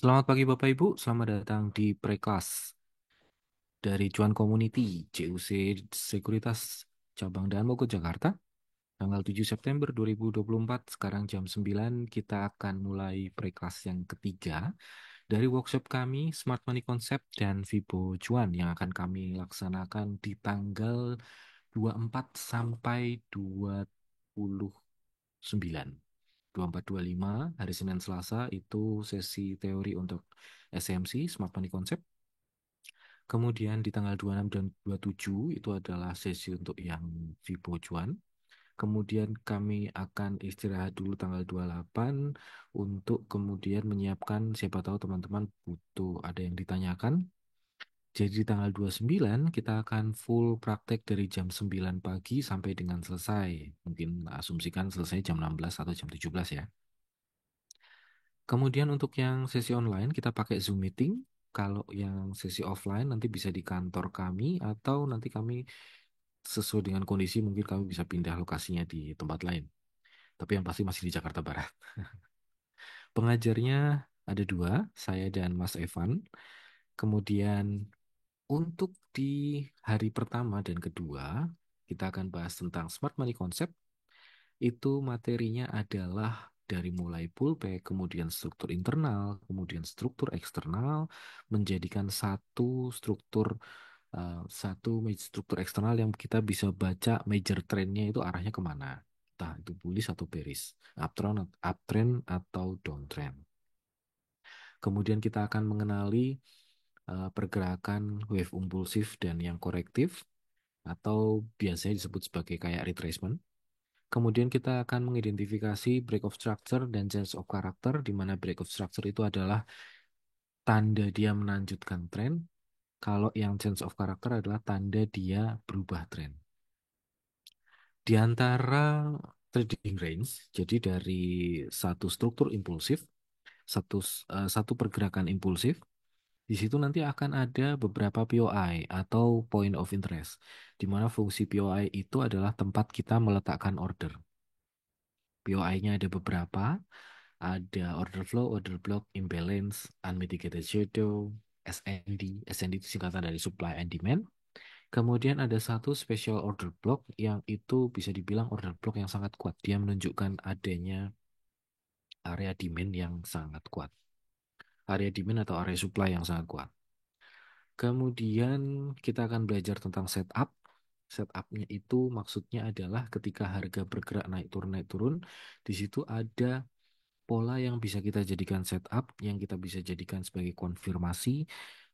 Selamat pagi Bapak Ibu, selamat datang di Preklas dari Cuan Community CUC Sekuritas Cabang Daan Bogor, Jakarta, tanggal 7 September 2024. Sekarang jam 9 kita akan mulai Preklas yang ketiga dari workshop kami Smart Money Concept dan Vibo Cuan yang akan kami laksanakan di tanggal 24 sampai 29. 24-25 hari Senin Selasa itu sesi teori untuk SMC Smart Money Concept. Kemudian di tanggal 26 dan 27 itu adalah sesi untuk yang Vibo Cuan. Kemudian kami akan istirahat dulu tanggal 28 untuk kemudian menyiapkan siapa tahu teman-teman butuh ada yang ditanyakan. Jadi di tanggal 29 kita akan full praktek dari jam 9 pagi sampai dengan selesai. Mungkin asumsikan selesai jam 16 atau jam 17 ya. Kemudian untuk yang sesi online kita pakai Zoom meeting. Kalau yang sesi offline nanti bisa di kantor kami atau nanti kami sesuai dengan kondisi mungkin kami bisa pindah lokasinya di tempat lain. Tapi yang pasti masih di Jakarta Barat. Pengajarnya ada dua, saya dan Mas Evan. Kemudian untuk di hari pertama dan kedua kita akan bahas tentang Smart Money Concept. Itu materinya adalah dari mulai pullback, kemudian struktur internal, kemudian struktur eksternal, menjadikan struktur eksternal yang kita bisa baca major trendnya itu arahnya kemana. Entah itu bullish atau bearish, uptrend atau downtrend. Kemudian kita akan mengenali pergerakan wave impulsif dan yang korektif atau biasanya disebut sebagai kayak retracement. Kemudian kita akan mengidentifikasi break of structure dan change of character, di mana break of structure itu adalah tanda dia melanjutkan tren, kalau yang change of character adalah tanda dia berubah tren. Di antara trading range, jadi dari satu struktur impulsif, satu pergerakan impulsif, di situ nanti akan ada beberapa POI atau point of interest, di mana fungsi POI itu adalah tempat kita meletakkan order. POI-nya ada beberapa, ada order flow, order block, imbalance, unmitigated shadow, SND. SND itu singkatan dari supply and demand. Kemudian ada satu special order block yang itu bisa dibilang order block yang sangat kuat. Dia menunjukkan adanya area demand yang sangat kuat. Area demand atau area supply yang sangat kuat. Kemudian kita akan belajar tentang setup. Setupnya itu maksudnya adalah ketika harga bergerak naik turun, di situ ada pola yang bisa kita jadikan setup, yang kita bisa jadikan sebagai konfirmasi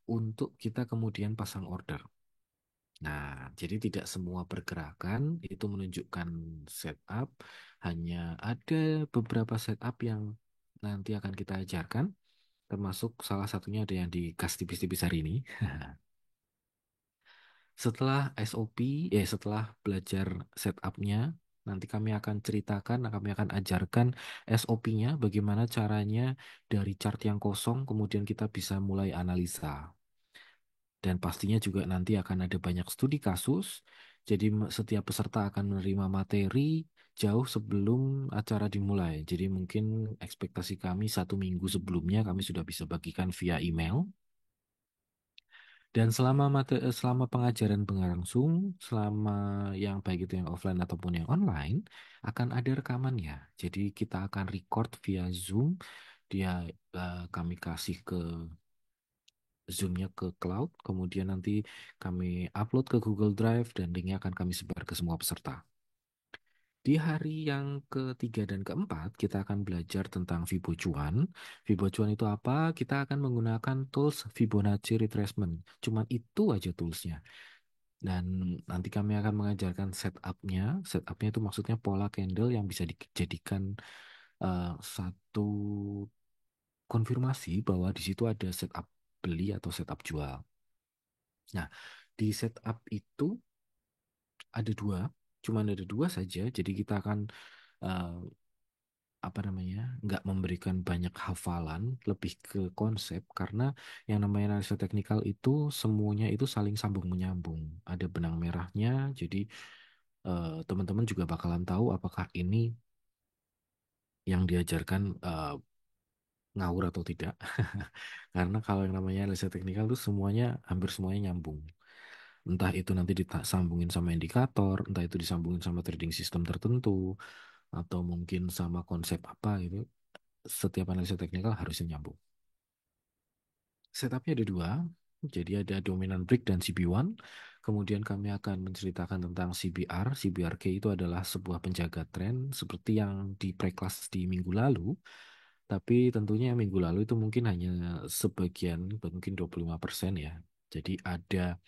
untuk kita kemudian pasang order. Nah, jadi tidak semua pergerakan itu menunjukkan setup, hanya ada beberapa setup yang nanti akan kita ajarkan, termasuk salah satunya ada yang di kas tipis-tipis hari ini. Setelah setelah belajar setupnya, nanti kami akan ceritakan, kami akan ajarkan SOP-nya, bagaimana caranya dari chart yang kosong, kemudian kita bisa mulai analisa. Dan pastinya juga nanti akan ada banyak studi kasus, jadi setiap peserta akan menerima materi jauh sebelum acara dimulai. Jadi mungkin ekspektasi kami 1 minggu sebelumnya kami sudah bisa bagikan via email. Dan selama pengajaran berlangsung, selama yang baik itu yang offline ataupun yang online, akan ada rekamannya. Jadi kita akan record via Zoom, kami kasih ke Zoom-nya ke cloud, kemudian nanti kami upload ke Google Drive dan linknya akan kami sebar ke semua peserta. Di hari yang ketiga dan keempat, kita akan belajar tentang Vibo Cuan. Vibo Cuan itu apa? Kita akan menggunakan tools Fibonacci Retracement. Cuman itu aja toolsnya. Dan nanti kami akan mengajarkan setupnya. Setupnya itu maksudnya pola candle yang bisa dijadikan satu konfirmasi bahwa di situ ada setup beli atau setup jual. Nah, di setup itu ada dua, cuman ada dua saja. Jadi kita akan eh, apa namanya, nggak memberikan banyak hafalan, lebih ke konsep karena yang namanya analisa teknikal itu semuanya itu saling sambung menyambung. Ada benang merahnya, jadi teman-teman juga bakalan tahu apakah ini yang diajarkan ngawur atau tidak. Karena kalau yang namanya analisa teknikal itu semuanya hampir semuanya nyambung. Entah itu nanti disambungin sama indikator, entah itu disambungin sama trading system tertentu, atau mungkin sama konsep apa gitu. Setiap analisa teknikal harusnya nyambung. Setupnya ada dua, jadi ada dominant break dan CB1. Kemudian kami akan menceritakan tentang CBR. CBRK itu adalah sebuah penjaga tren seperti yang di pre-class di minggu lalu. Tapi tentunya minggu lalu itu mungkin hanya sebagian, mungkin 25% ya. Jadi ada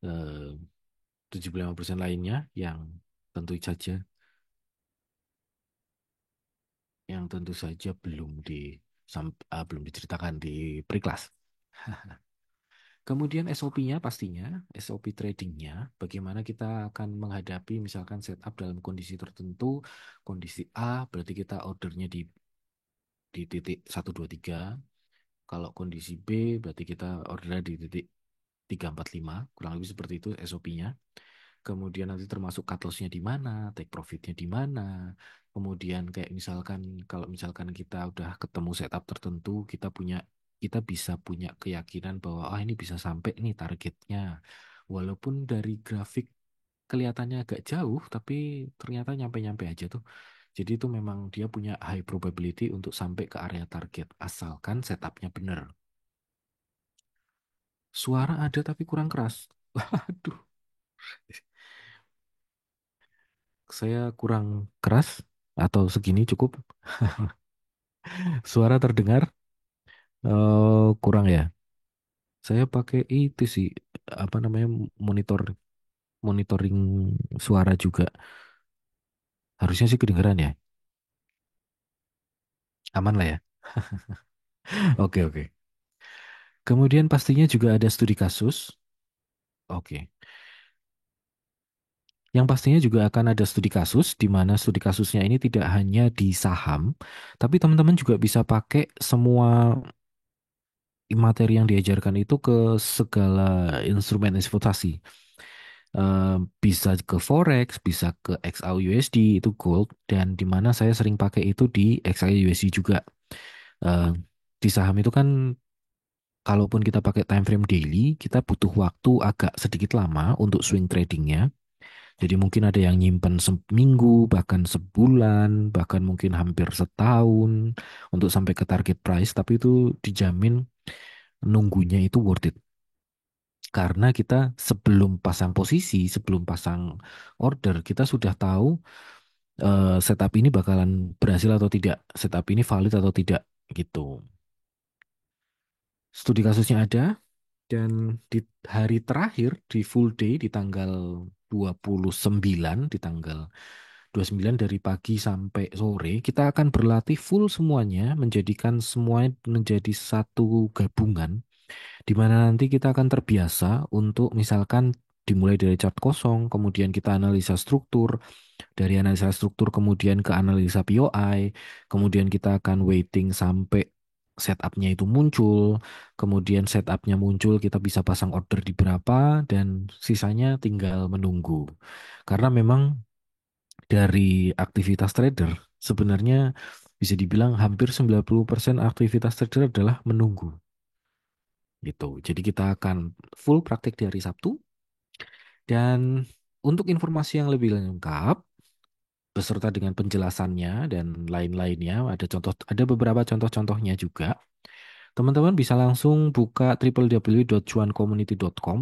eh, 75% lainnya tentu saja yang tentu saja belum diceritakan di pre-class. Kemudian SOP-nya pastinya, SOP tradingnya, bagaimana kita akan menghadapi misalkan setup dalam kondisi tertentu, kondisi A berarti kita ordernya di titik 1, 2, 3. Kalau kondisi B berarti kita ordernya di titik 3, 4, 5, kurang lebih seperti itu SOP-nya. Kemudian nanti termasuk cut loss-nya di mana, take profit-nya di mana. Kemudian kayak misalkan kalau misalkan kita udah ketemu setup tertentu, kita bisa punya keyakinan bahwa ini bisa sampai nih targetnya. Walaupun dari grafik kelihatannya agak jauh, tapi ternyata nyampe-nyampe aja tuh. Jadi itu memang dia punya high probability untuk sampai ke area target, asalkan setupnya benar. Suara ada tapi kurang keras. Waduh, saya kurang keras atau segini cukup? Suara terdengar? Kurang ya. Saya pakai itu sih, apa namanya, monitoring suara juga. Harusnya sih kedengeran ya. Aman lah ya. Oke, oke. Kemudian pastinya juga ada studi kasus. Oke. Yang pastinya juga akan ada studi kasus, di mana studi kasusnya ini tidak hanya di saham, tapi teman-teman juga bisa pakai semua materi yang diajarkan itu ke segala instrumen investasi. Bisa ke forex, bisa ke XAUUSD itu gold, dan di mana saya sering pakai itu di XAUUSD juga. Eh, di saham itu kan kalaupun kita pakai time frame daily, kita butuh waktu agak sedikit lama untuk swing tradingnya. Jadi mungkin ada yang nyimpen seminggu, bahkan sebulan, bahkan mungkin hampir setahun untuk sampai ke target price, tapi itu dijamin nunggunya itu worth it. Karena kita sebelum pasang posisi, sebelum pasang order, kita sudah tahu setup ini bakalan berhasil atau tidak, setup ini valid atau tidak gitu. Studi kasusnya ada dan di hari terakhir di full day di tanggal 29, di tanggal 29 dari pagi sampai sore kita akan berlatih full semuanya, menjadikan semuanya menjadi satu gabungan di mana nanti kita akan terbiasa untuk misalkan dimulai dari chart kosong, kemudian kita analisa struktur, dari analisa struktur kemudian ke analisa POI, kemudian kita akan waiting sampai setupnya itu muncul, kemudian setupnya muncul kita bisa pasang order di berapa, dan sisanya tinggal menunggu. Karena memang dari aktivitas trader sebenarnya bisa dibilang hampir 90% aktivitas trader adalah menunggu gitu. Jadi kita akan full praktik di hari Sabtu, dan untuk informasi yang lebih lengkap beserta dengan penjelasannya dan lain-lainnya, ada beberapa contoh-contohnya juga. Teman-teman bisa langsung buka www.cuancommunity.com.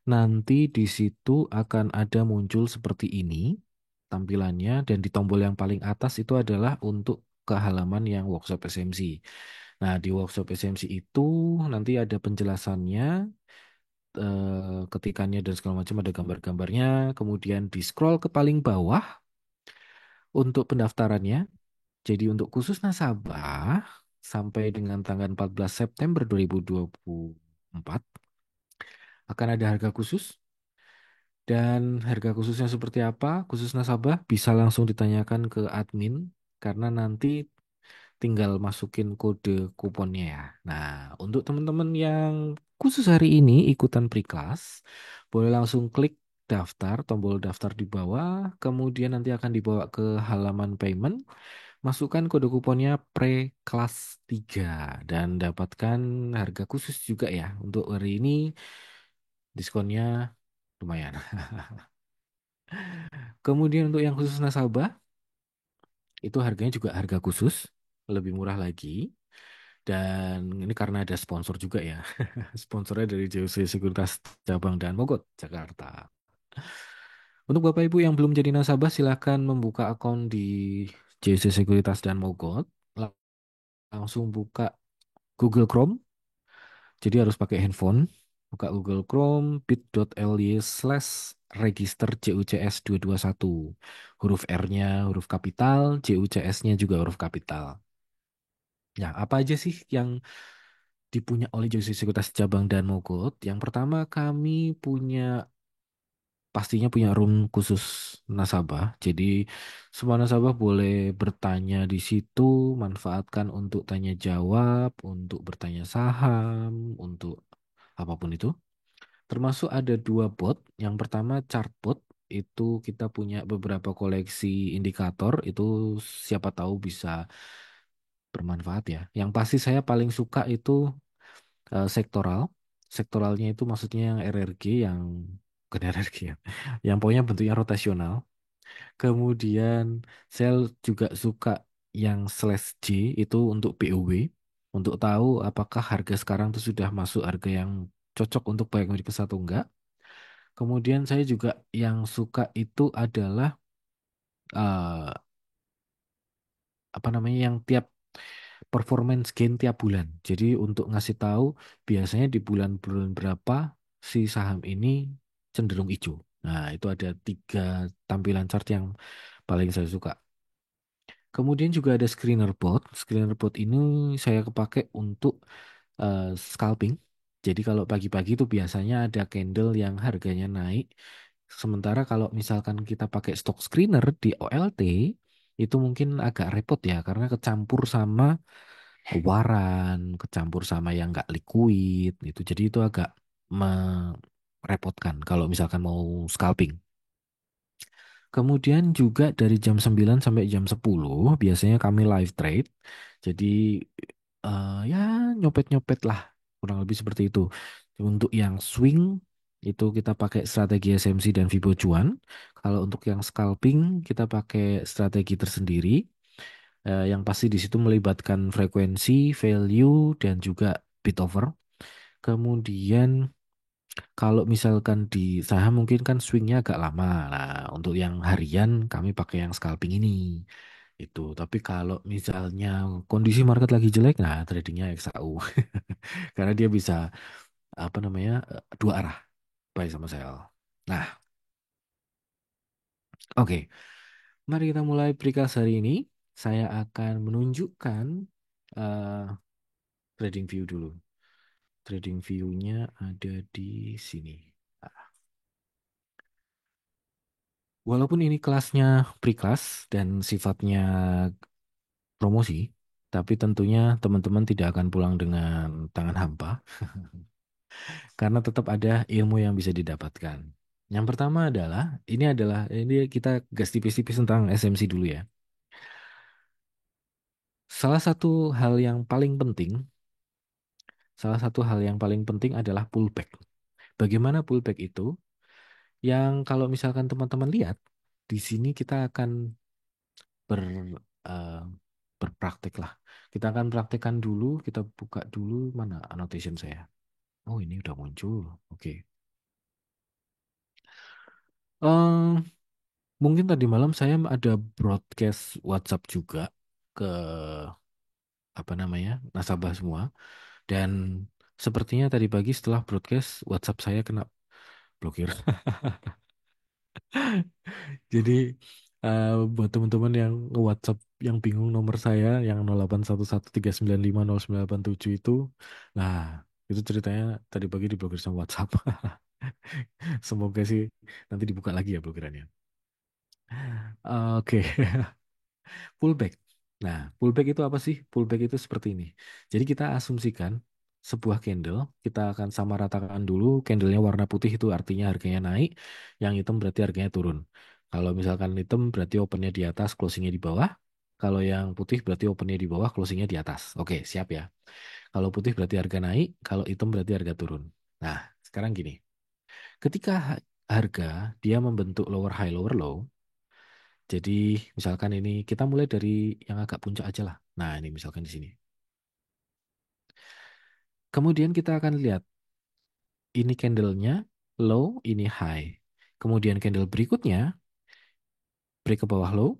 Nanti di situ akan ada muncul seperti ini tampilannya, dan di tombol yang paling atas itu adalah untuk ke halaman yang workshop SMC. Nah, di workshop SMC itu nanti ada penjelasannya, ketikannya dan segala macam, ada gambar-gambarnya. Kemudian di scroll ke paling bawah untuk pendaftarannya. Jadi untuk khusus nasabah sampai dengan tanggal 14 September 2024 akan ada harga khusus, dan harga khususnya seperti apa? Khusus nasabah bisa langsung ditanyakan ke admin karena nanti tinggal masukin kode kuponnya ya. Nah, untuk teman-teman yang khusus hari ini ikutan pre-class, boleh langsung klik daftar, tombol daftar di bawah, kemudian nanti akan dibawa ke halaman payment. Masukkan kode kuponnya pre-kelas 3 dan dapatkan harga khusus juga ya. Untuk hari ini diskonnya lumayan. Kemudian untuk yang khusus nasabah, itu harganya juga harga khusus, lebih murah lagi. Dan ini karena ada sponsor juga ya. Sponsornya dari JOC Sekuritas Cabang dan Mogot, Jakarta. Untuk Bapak Ibu yang belum jadi nasabah, silakan membuka akun di JOC Sekuritas dan Mogot. Langsung buka Google Chrome. Jadi harus pakai handphone. Buka Google Chrome, bit.ly/register JUCS 221. Huruf R-nya huruf kapital, JUCS-nya juga huruf kapital. Ya, apa aja sih yang dipunya oleh Josi Sekuritas Cabang dan Mogot? Yang pertama, kami pastinya punya room khusus nasabah. Jadi semua nasabah boleh bertanya di situ, manfaatkan untuk tanya jawab, untuk bertanya saham, untuk apapun itu. Termasuk ada dua bot. Yang pertama chartbot, itu kita punya beberapa koleksi indikator, itu siapa tahu bisa bermanfaat ya. Yang pasti saya paling suka itu sektoral. Sektoralnya itu maksudnya yang RRG, yang bukan RRG ya, yang pokoknya bentuknya rotasional. Kemudian saya juga suka yang slash J, itu untuk POW, untuk tahu apakah harga sekarang itu sudah masuk harga yang cocok untuk baik Amerika atau enggak. Kemudian saya juga yang suka itu adalah eh, apa namanya, yang tiap performance gain tiap bulan. Jadi untuk ngasih tahu biasanya di bulan-bulan berapa si saham ini cenderung hijau. Nah, itu ada tiga tampilan chart yang paling saya suka. Kemudian juga ada screener bot. Screener bot ini saya kepake untuk scalping. Jadi kalau pagi-pagi itu biasanya ada candle yang harganya naik. Sementara kalau misalkan kita pakai stock screener di OLT, itu mungkin agak repot ya karena kecampur sama waran, kecampur sama yang nggak liquid gitu. Jadi itu agak merepotkan kalau misalkan mau scalping. Kemudian juga dari jam 9 sampai jam 10 biasanya kami live trade. Jadi ya nyopet-nyopet lah, kurang lebih seperti itu. Untuk yang swing itu kita pakai strategi SMC dan Fibo Cuan. Kalau untuk yang scalping kita pakai strategi tersendiri. Yang pasti di situ melibatkan frekuensi, value, dan juga bit over. Kemudian kalau misalkan di saham mungkin kan swingnya agak lama. Nah, untuk yang harian kami pakai yang scalping ini. Itu. Tapi kalau misalnya kondisi market lagi jelek, nah tradingnya XAU. Karena dia bisa apa namanya, dua arah, buy sama sell. Nah, oke. Mari kita mulai precast hari ini. Saya akan menunjukkan eh, trading view dulu. Trading view-nya ada di sini. Nah, walaupun ini kelasnya pre-class dan sifatnya promosi, tapi tentunya teman-teman tidak akan pulang dengan tangan hampa karena tetap ada ilmu yang bisa didapatkan. Yang pertama adalah ini kita gas tipis-tipis tentang SMC dulu ya. Salah satu hal yang paling penting, salah satu hal yang paling penting adalah pullback. Bagaimana pullback itu? Yang kalau misalkan teman-teman lihat di sini kita akan ber eh, berpraktek lah. Kita akan praktekkan dulu, kita buka dulu mana annotation saya. Oh, ini udah muncul. Oke. Eh, Mungkin tadi malam saya ada broadcast WhatsApp juga ke apa namanya, nasabah semua, dan sepertinya tadi pagi setelah broadcast WhatsApp saya kena blokir. Jadi buat teman-teman yang WhatsApp yang bingung nomor saya yang 0811395097 itu, nah itu ceritanya tadi pagi diblokir sama WhatsApp. Semoga sih nanti dibuka lagi ya blokirannya. Oke. Pullback. Nah, pullback itu apa sih? Pullback itu seperti ini. Jadi kita asumsikan sebuah candle, kita akan sama ratakan dulu, candlenya warna putih itu artinya harganya naik, yang hitam berarti harganya turun. Kalau misalkan hitam berarti opennya di atas, closingnya di bawah. Kalau yang putih berarti opennya di bawah, closingnya di atas. Oke, siap ya. Kalau putih berarti harga naik, kalau hitam berarti harga turun. Nah, sekarang gini. Ketika harga dia membentuk lower high, lower low. Jadi misalkan ini kita mulai dari yang agak puncak aja lah. Nah, ini misalkan di sini. Kemudian kita akan lihat ini candlenya low, ini high. Kemudian candle berikutnya break ke bawah low.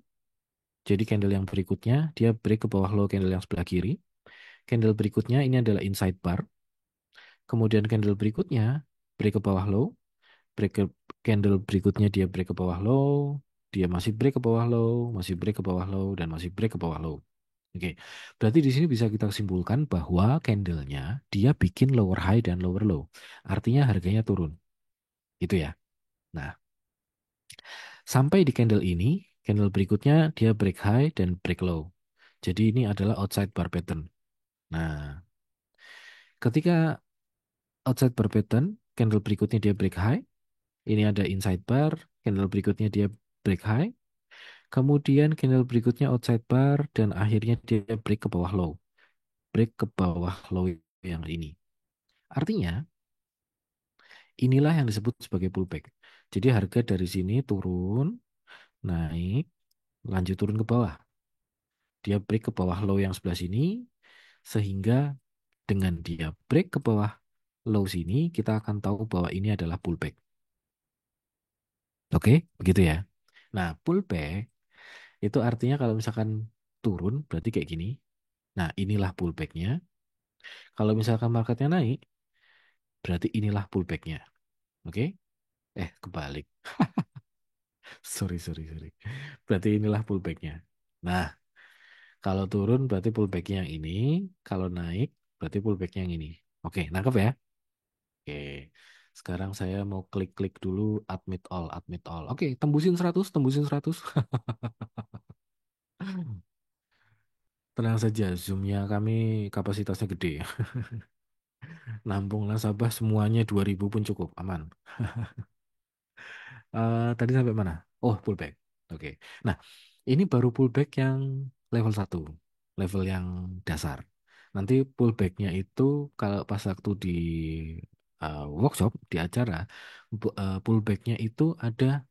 Jadi candle yang berikutnya dia break ke bawah low candle yang sebelah kiri. Candle berikutnya ini adalah inside bar. Kemudian candle berikutnya break ke bawah low. Break ke candle berikutnya dia break ke bawah low. Dia masih break ke bawah low, masih break ke bawah low, dan masih break ke bawah low. Oke, berarti di sini bisa kita simpulkan bahwa candlenya dia bikin lower high dan lower low. Artinya harganya turun. Itu ya. Nah, sampai di candle ini, candle berikutnya dia break high dan break low. Jadi ini adalah outside bar pattern. Nah, ketika outside bar pattern, candle berikutnya dia break high. Ini ada inside bar, candle berikutnya dia break high. Kemudian candle berikutnya outside bar dan akhirnya dia break ke bawah low. Break ke bawah low yang ini. Artinya, inilah yang disebut sebagai pullback. Jadi harga dari sini turun, naik, lanjut turun ke bawah. Dia break ke bawah low yang sebelah sini, sehingga dengan dia break ke bawah low sini, kita akan tahu bahwa ini adalah pullback. Oke, begitu ya. Nah, pullback itu artinya kalau misalkan turun, berarti kayak gini. Nah, inilah pullbacknya. Kalau misalkan marketnya naik, berarti inilah pullbacknya. Oke? Kebalik. Sorry, sorry, sorry. Berarti inilah pullbacknya. Nah, kalau turun berarti pullbacknya yang ini. Kalau naik berarti pullbacknya yang ini. Oke, nangkep ya? Oke. Sekarang saya mau klik-klik dulu admit all, admit all. Oke, tembusin 100, tembusin 100. Tenang saja, Zoom-nya kami kapasitasnya gede. Nampung nasabah semuanya 2000 pun cukup, aman. Tadi sampai mana? Oh, pullback. Oke. Nah, ini baru pullback yang level satu, level yang dasar. Nanti pullbacknya itu kalau pas waktu di workshop, di acara, pullbacknya itu ada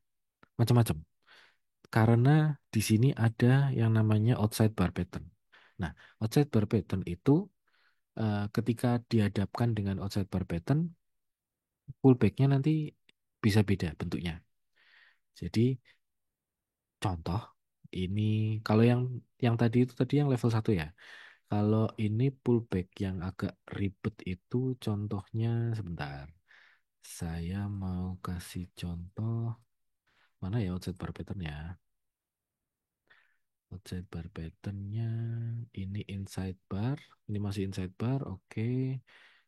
macam-macam. Karena di sini ada yang namanya outside bar pattern. Nah, outside bar pattern itu ketika dihadapkan dengan outside bar pattern, pullbacknya nanti bisa beda bentuknya. Jadi contoh ini kalau yang tadi yang level satu ya. Kalau ini pullback yang agak ribet itu contohnya sebentar. Saya mau kasih contoh mana ya outside bar pattern-nya. Outside bar pattern-nya ini inside bar, ini masih inside bar, oke.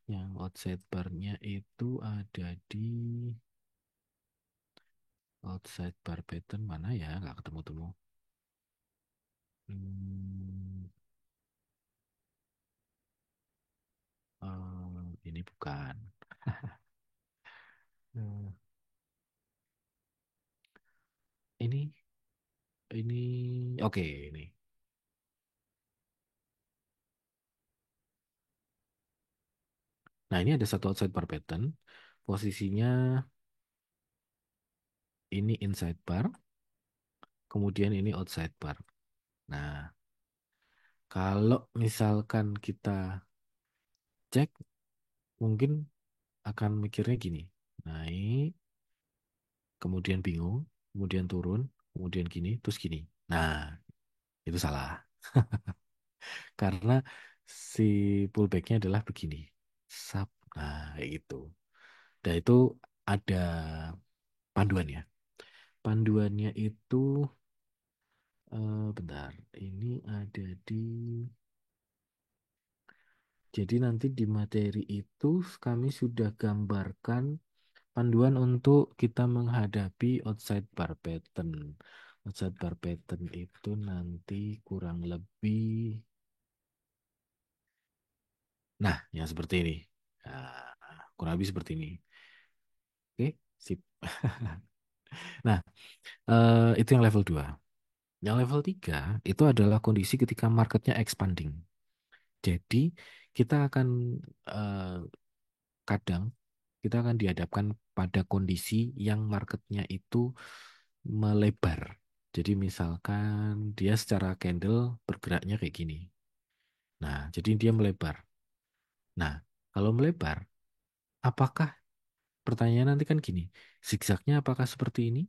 Yang outside bar-nya itu ada di outside bar pattern mana ya? Nggak ketemu-temu. Hmm, ini bukan. Hmm, ini oke ini. Nah, ini ada satu outside bar pattern. Posisinya ini inside bar, kemudian ini outside bar. Nah, kalau misalkan kita cek, mungkin akan mikirnya gini. Naik, kemudian bingung, kemudian turun, kemudian gini, terus gini. Nah, itu salah. Karena si pullbacknya adalah begini. Sub. Nah, kayak gitu. Dan itu ada panduannya. Panduannya itu bentar, ini ada di jadi nanti di materi itu kami sudah gambarkan panduan untuk kita menghadapi outside bar pattern. Outside bar pattern itu nanti kurang lebih, nah, yang seperti ini. Kurang lebih seperti ini. Oke, sip. Nah, itu yang level 2. Yang level 3 itu adalah kondisi ketika marketnya expanding. Jadi kita akan eh, kadang kita akan dihadapkan pada kondisi yang marketnya itu melebar. Jadi misalkan dia secara candle bergeraknya kayak gini. Nah, jadi dia melebar. Nah, kalau melebar, apakah pertanyaan nanti kan gini, zigzagnya apakah seperti ini?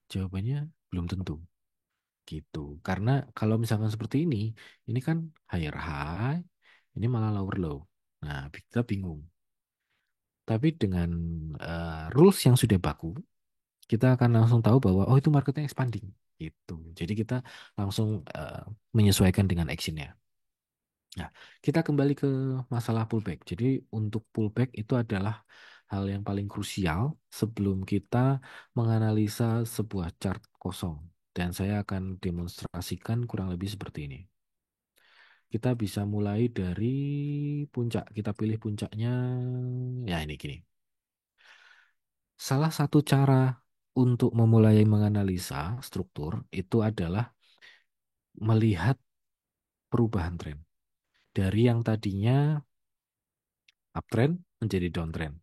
Jawabannya belum tentu gitu. Karena kalau misalkan seperti ini kan higher high, ini malah lower low. Nah, kita bingung. Tapi dengan rules yang sudah baku, kita akan langsung tahu bahwa oh itu marketnya expanding gitu. Jadi kita langsung menyesuaikan dengan actionnya. Nah, kita kembali ke masalah pullback. Jadi untuk pullback itu adalah hal yang paling krusial sebelum kita menganalisa sebuah chart kosong. Dan saya akan demonstrasikan kurang lebih seperti ini. Kita bisa mulai dari puncak. Kita pilih puncaknya, ya ini gini. Salah satu cara untuk memulai menganalisa struktur itu adalah melihat perubahan tren. Dari yang tadinya uptrend menjadi downtrend.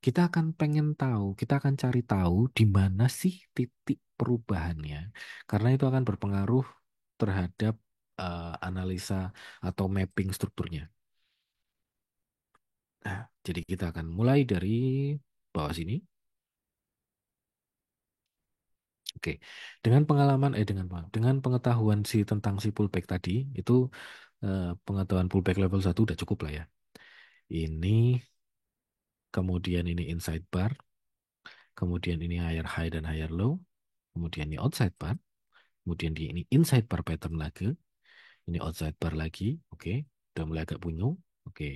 Kita akan pengen tahu, kita akan cari tahu di mana sih titik perubahannya. Karena itu akan berpengaruh terhadap analisa atau mapping strukturnya. Nah, jadi kita akan mulai dari bawah sini. Oke, dengan pengalaman dengan pengetahuan tentang si pullback tadi itu pengetahuan pullback level 1 udah cukup lah ya. Ini kemudian ini inside bar, kemudian ini higher high dan higher low, kemudian ini outside bar, kemudian ini inside bar pattern lagi, ini outside bar lagi, oke, udah mulai agak bunyi, oke.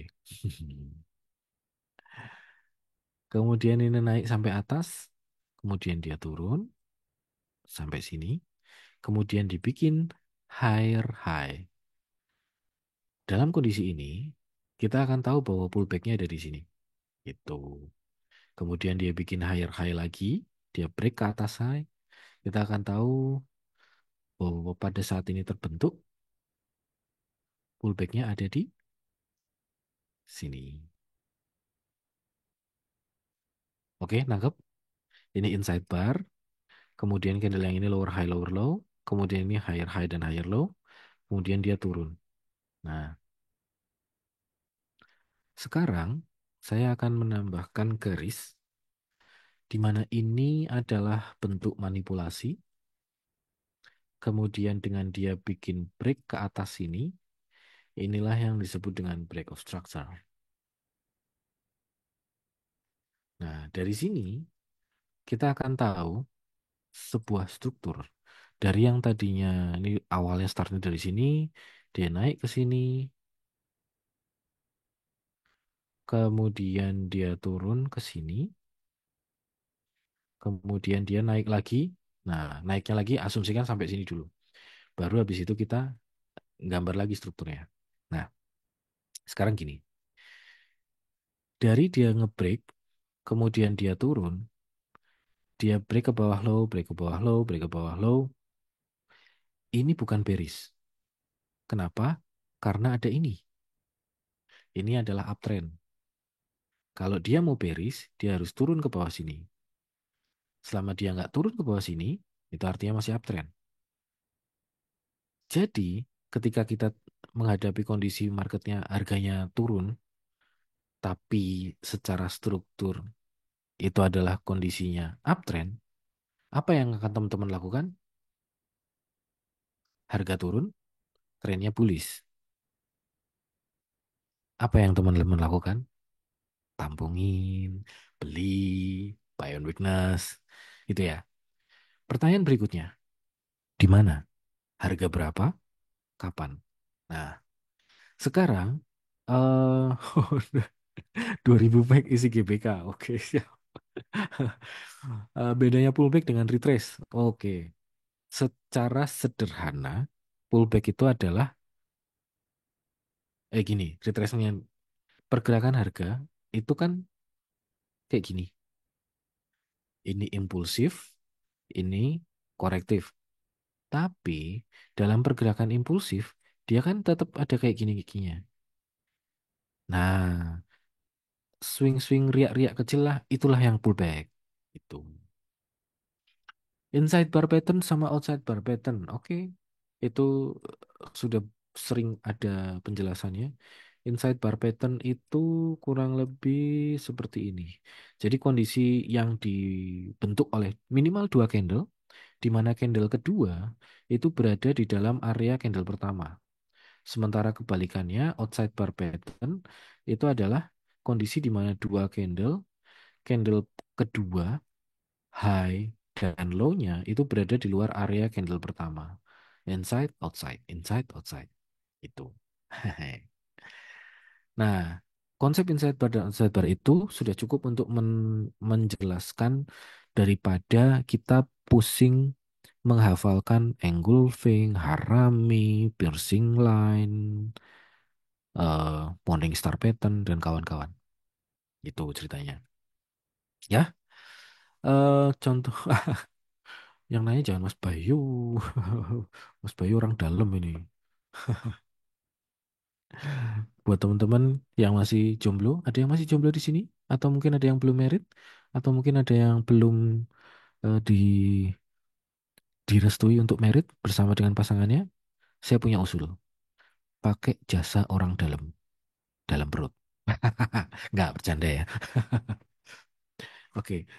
Kemudian ini naik sampai atas, kemudian dia turun sampai sini, kemudian dibikin higher high. Dalam kondisi ini, kita akan tahu bahwa pullbacknya ada di sini. Itu. Kemudian dia bikin higher high lagi, dia break ke atas high. Kita akan tahu bahwa pada saat ini terbentuk, pullbacknya ada di sini. Oke, nangkep? Ini inside bar, kemudian candle yang ini lower high, lower low, kemudian ini higher high dan higher low, kemudian dia turun. Nah, sekarang saya akan menambahkan garis di mana ini adalah bentuk manipulasi. Kemudian dengan dia bikin break ke atas sini, inilah yang disebut dengan break of structure. Nah, dari sini kita akan tahu sebuah struktur. Dari yang tadinya ini awalnya startnya dari sini, dia naik ke sini, kemudian dia turun ke sini, kemudian dia naik lagi. Nah, naiknya lagi asumsikan sampai sini dulu. Baru habis itu kita gambar lagi strukturnya. Nah, sekarang gini. Dari dia ngebreak, kemudian dia turun, dia break ke bawah low, break ke bawah low, break ke bawah low. Ini bukan bearish. Kenapa? Karena ada ini. Ini adalah uptrend. Kalau dia mau bearish, dia harus turun ke bawah sini. Selama dia nggak turun ke bawah sini, itu artinya masih uptrend. Jadi, ketika kita menghadapi kondisi marketnya harganya turun, tapi secara struktur itu adalah kondisinya uptrend, apa yang akan teman-teman lakukan? Harga turun, trennya bullish. Apa yang teman-teman lakukan? Tampungin, beli, buy on weakness, gitu ya. Pertanyaan berikutnya, di mana? Harga berapa? Kapan? Nah, sekarang eh 2000 back isi GBK. Oke, siap. Bedanya pullback dengan retrace. Oke. Secara sederhana, pullback itu adalah gini, retrace-nya pergerakan harga itu kan kayak gini. Ini impulsif, ini korektif. Tapi dalam pergerakan impulsif, dia kan tetap ada kayak gini-gininya. Nah, swing-swing riak-riak kecil lah, itulah yang pullback. Itu. Inside bar pattern sama outside bar pattern. Oke. Itu sudah sering ada penjelasannya. Inside bar pattern itu kurang lebih seperti ini. Jadi kondisi yang dibentuk oleh minimal dua candle, di mana candle kedua itu berada di dalam area candle pertama. Sementara kebalikannya, outside bar pattern itu adalah kondisi di mana dua candle, candle kedua high dan low-nya itu berada di luar area candle pertama. Inside, outside, inside, outside. Itu. Nah, konsep inside bar dan outside bar itu sudah cukup untuk menjelaskan daripada kita pusing menghafalkan engulfing, harami, piercing line, morning star pattern, dan kawan-kawan. Itu ceritanya. Ya, contoh yang nanya jangan Mas Bayu. Mas Bayu orang dalam ini. Buat teman-teman yang masih jomblo, ada yang masih jomblo di sini? Atau mungkin ada yang belum married? Atau mungkin ada yang belum direstui untuk married bersama dengan pasangannya? Saya punya usul. Pakai jasa orang dalam, dalam perut. Nggak, bercanda ya. Oke,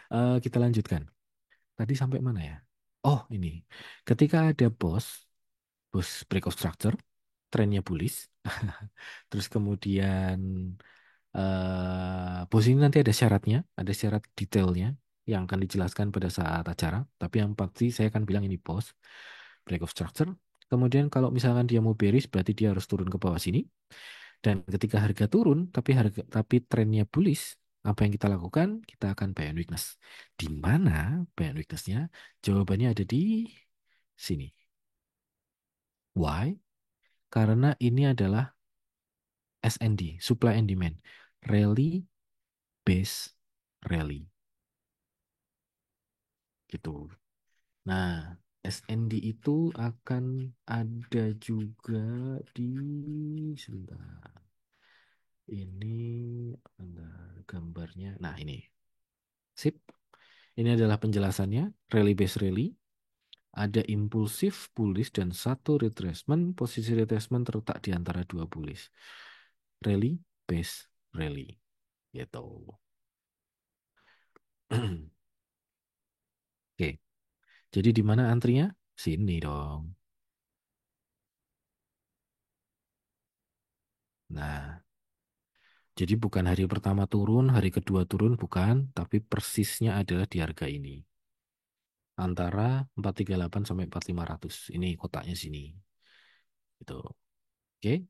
kita lanjutkan. Tadi sampai mana ya? Oh, ini. Ketika ada bos break of structure, trennya bullish. Terus kemudian bos ini nanti ada syarat detailnya yang akan dijelaskan pada saat acara. Tapi yang pasti saya akan bilang ini bos break of structure. Kemudian kalau misalkan dia mau bearish, berarti dia harus turun ke bawah sini. Dan ketika harga turun, tapi trennya bullish, apa yang kita lakukan? Kita akan buy on weakness. Di mana buy on weaknessnya? Jawabannya ada di sini. Why? Karena ini adalah SND, supply and demand, rally base rally gitu. Nah, SND itu akan ada juga di sebentar. Ini ada gambarnya. Nah, ini. Sip. Ini adalah penjelasannya. Rally base rally. Ada impulsif bullish dan satu retracement. Posisi retracement terletak di antara dua bullish. Rally base rally. Gitu. Oke. Jadi di mana antrinya? Sini dong. Nah, jadi bukan hari pertama turun, hari kedua turun, bukan, tapi persisnya adalah di harga ini. Antara 438 sampai 4500. Ini kotaknya sini. Gitu. Oke.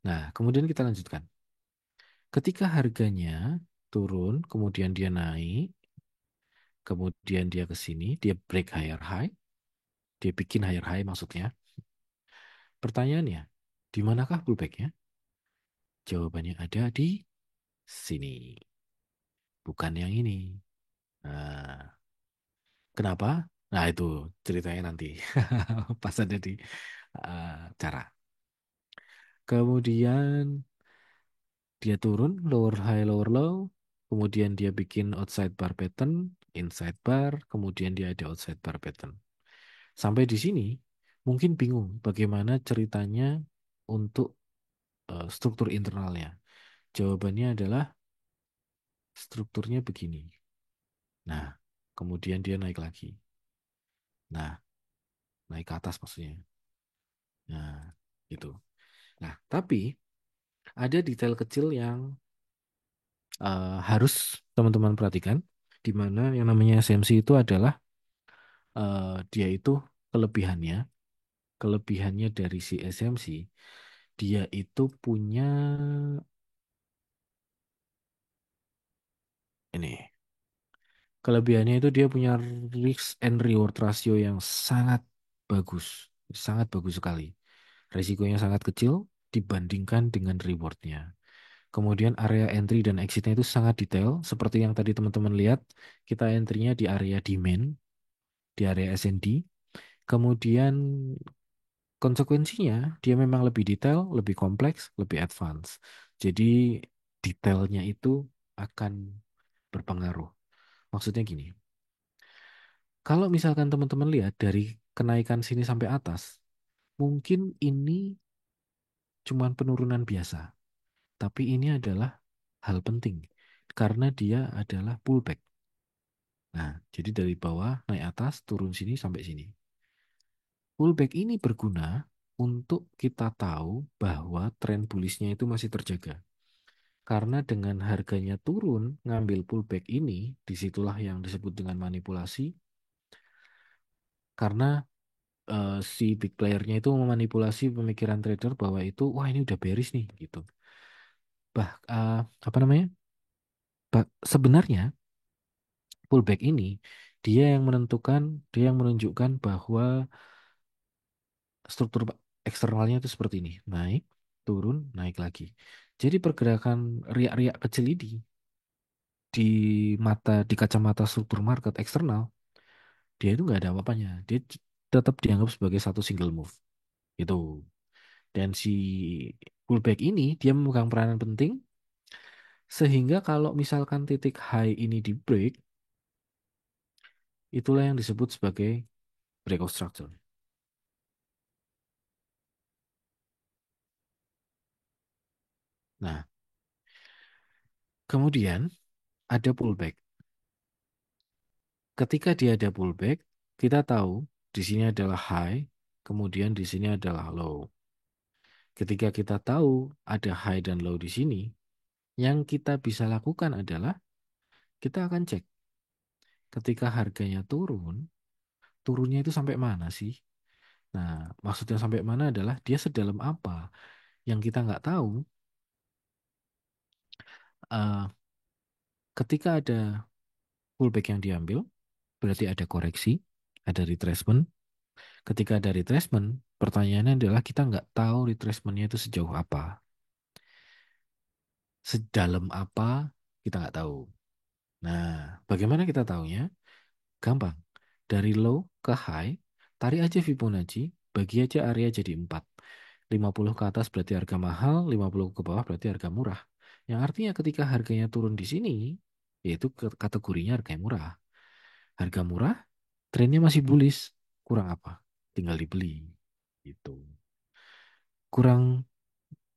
Nah, kemudian kita lanjutkan. Ketika harganya turun, kemudian dia naik, kemudian dia ke sini, dia break higher high, dia bikin higher high maksudnya. Pertanyaannya, di manakah pullbacknya? Jawabannya ada di sini, bukan yang ini. Nah, kenapa? Nah, itu ceritanya nanti. Pas ada di eh, cara. Kemudian dia turun, lower high, lower low. Kemudian dia bikin outside bar pattern, inside bar. Kemudian dia ada outside bar pattern. Sampai di sini, mungkin bingung bagaimana ceritanya untuk struktur internalnya. Jawabannya adalah strukturnya begini. Nah, kemudian dia naik lagi. Nah, naik ke atas maksudnya. Nah, gitu. Nah, tapi ada detail kecil yang harus teman-teman perhatikan, di mana yang namanya SMC itu adalah dia itu kelebihannya, kelebihannya dari si SMC, dia itu punya ini, kelebihannya itu dia punya risk and reward ratio yang bagus, sangat bagus sekali. Resikonya sangat kecil dibandingkan dengan rewardnya. Kemudian area entry dan exitnya itu sangat detail, seperti yang tadi teman-teman lihat, kita entry-nya di area demand, di area S&D. Kemudian konsekuensinya dia memang lebih detail, lebih kompleks, lebih advance. Jadi detailnya itu akan berpengaruh. Maksudnya gini, kalau misalkan teman-teman lihat dari kenaikan sini sampai atas, mungkin ini cuman penurunan biasa, tapi ini adalah hal penting karena dia adalah pullback. Nah, jadi dari bawah naik atas, turun sini sampai sini. Pullback ini berguna untuk kita tahu bahwa tren bullish-nya itu masih terjaga. Karena dengan harganya turun, ngambil pullback ini, disitulah yang disebut dengan manipulasi. Karena si big player-nya itu memanipulasi pemikiran trader bahwa itu, wah ini udah bearish nih, gitu. Apa namanya? Sebenarnya pullback ini dia yang menunjukkan bahwa struktur eksternalnya itu seperti ini, naik, turun, naik lagi. Jadi pergerakan riak-riak kecil ini di di kacamata struktur market eksternal, dia itu nggak ada apa-apanya. Dia tetap dianggap sebagai satu single move. Itu. Dan si pullback ini dia memegang peranan penting sehingga kalau misalkan titik high ini di break, itulah yang disebut sebagai breakout structure. Nah, kemudian ada pullback. Ketika dia ada pullback, kita tahu di sini adalah high, kemudian di sini adalah low. Ketika kita tahu ada high dan low di sini, yang kita bisa lakukan adalah kita akan cek ketika harganya turun, turunnya itu sampai mana sih? Nah, maksudnya sampai mana adalah dia sedalam apa yang kita nggak tahu. eh, Ketika ada pullback yang diambil, berarti ada koreksi, ada retracement. Ketika ada retracement, pertanyaannya adalah kita nggak tahu retracementnya itu sejauh apa, sedalam apa kita nggak tahu. Nah, bagaimana kita tahunya? Gampang. Dari low ke high, tarik aja Fibonacci, bagi aja area jadi 4. 50 ke atas berarti harga mahal, 50 ke bawah berarti harga murah. Yang artinya ketika harganya turun di sini, yaitu kategorinya harga yang murah. Harga murah, trennya masih bullish. Kurang apa? Tinggal dibeli. Gitu. Kurang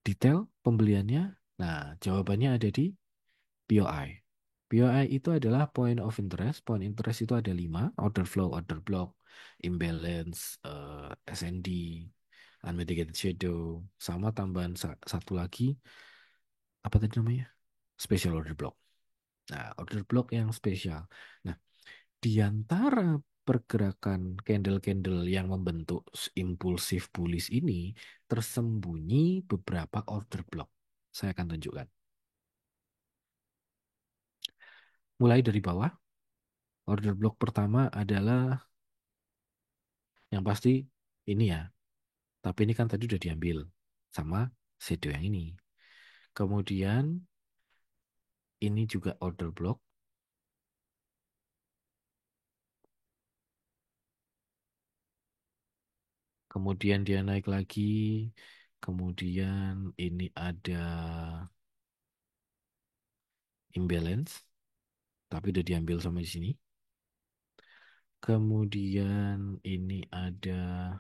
detail pembeliannya? Nah, jawabannya ada di POI. POI itu adalah point of interest. Point interest itu ada 5, order flow, order block, imbalance, SND, unmitigated shadow, sama tambahan satu lagi, apa tadi namanya? Special order block. Nah, order block yang spesial. Nah, di antara pergerakan candle-candle yang membentuk impulsif bullish ini, tersembunyi beberapa order block. Saya akan tunjukkan. Mulai dari bawah, order block pertama adalah yang pasti ini ya. Tapi ini kan tadi udah diambil sama shadow yang ini. Kemudian ini juga order block. Kemudian dia naik lagi. Kemudian ini ada imbalance. Tapi udah diambil sama di sini. Kemudian ini ada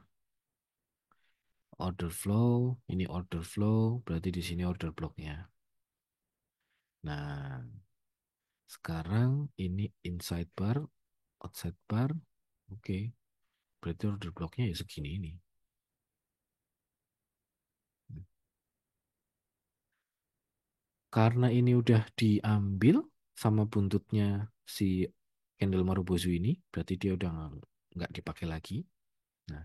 order flow. Ini order flow. Berarti di sini order blocknya. Nah, sekarang ini inside bar, outside bar. Oke. Berarti order blocknya ya segini ini. Karena ini udah diambil sama buntutnya si Candle Marubozu ini, berarti dia udah nggak dipakai lagi. Nah,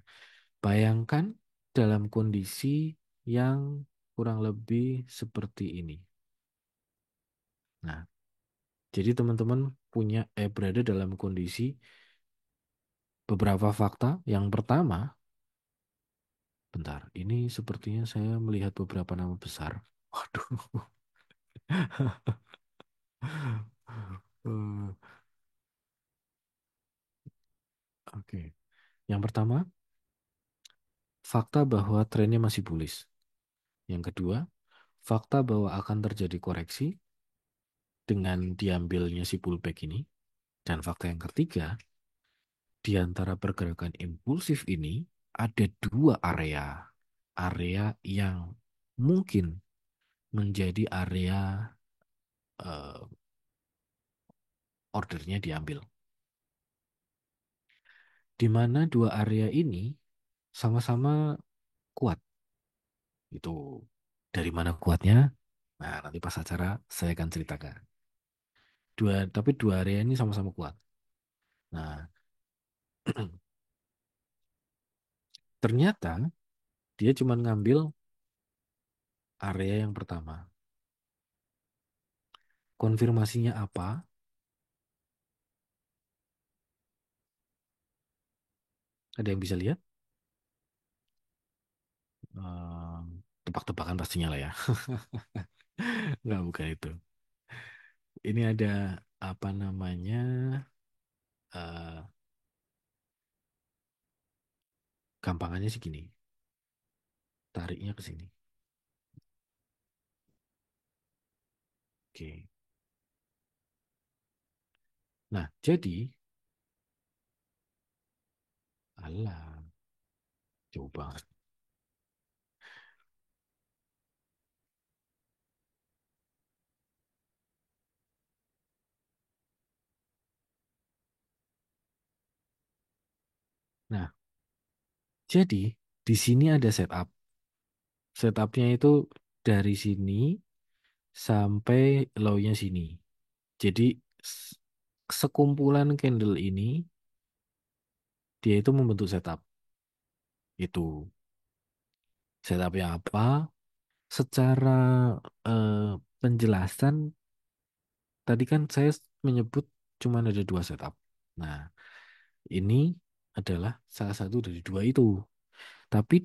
bayangkan dalam kondisi yang kurang lebih seperti ini. Nah, jadi teman-teman berada dalam kondisi beberapa fakta. Yang pertama, bentar, ini sepertinya saya melihat beberapa nama besar. Waduh. Eh, Oke. Yang pertama, fakta bahwa trennya masih bullish. Yang kedua, fakta bahwa akan terjadi koreksi dengan diambilnya si pullback ini. Dan fakta yang ketiga, di antara pergerakan impulsif ini ada dua area. Area yang mungkin menjadi area eh, ordernya diambil. Di mana dua area ini sama-sama kuat. Itu dari mana kuatnya? Nah, nanti pas acara saya akan ceritakan. Tapi dua area ini sama-sama kuat. Nah, ternyata dia cuma ngambil area yang pertama. Konfirmasinya apa? Ada yang bisa lihat? Ehm, Tebak-tebakan pastinya lah ya. Nggak, bukan itu. Ini ada apa namanya? eh Gampangannya sih gini. Tariknya ke sini. Oke. Nah, jadi, alah, coba. Nah, jadi di sini ada setup. Setupnya itu dari sini sampai low-nya sini. Jadi s- sekumpulan candle ini dia itu membentuk setup. Itu setupnya apa? Secara eh, penjelasan tadi kan saya menyebut cuma ada dua setup. Nah, ini adalah salah satu dari dua itu. Tapi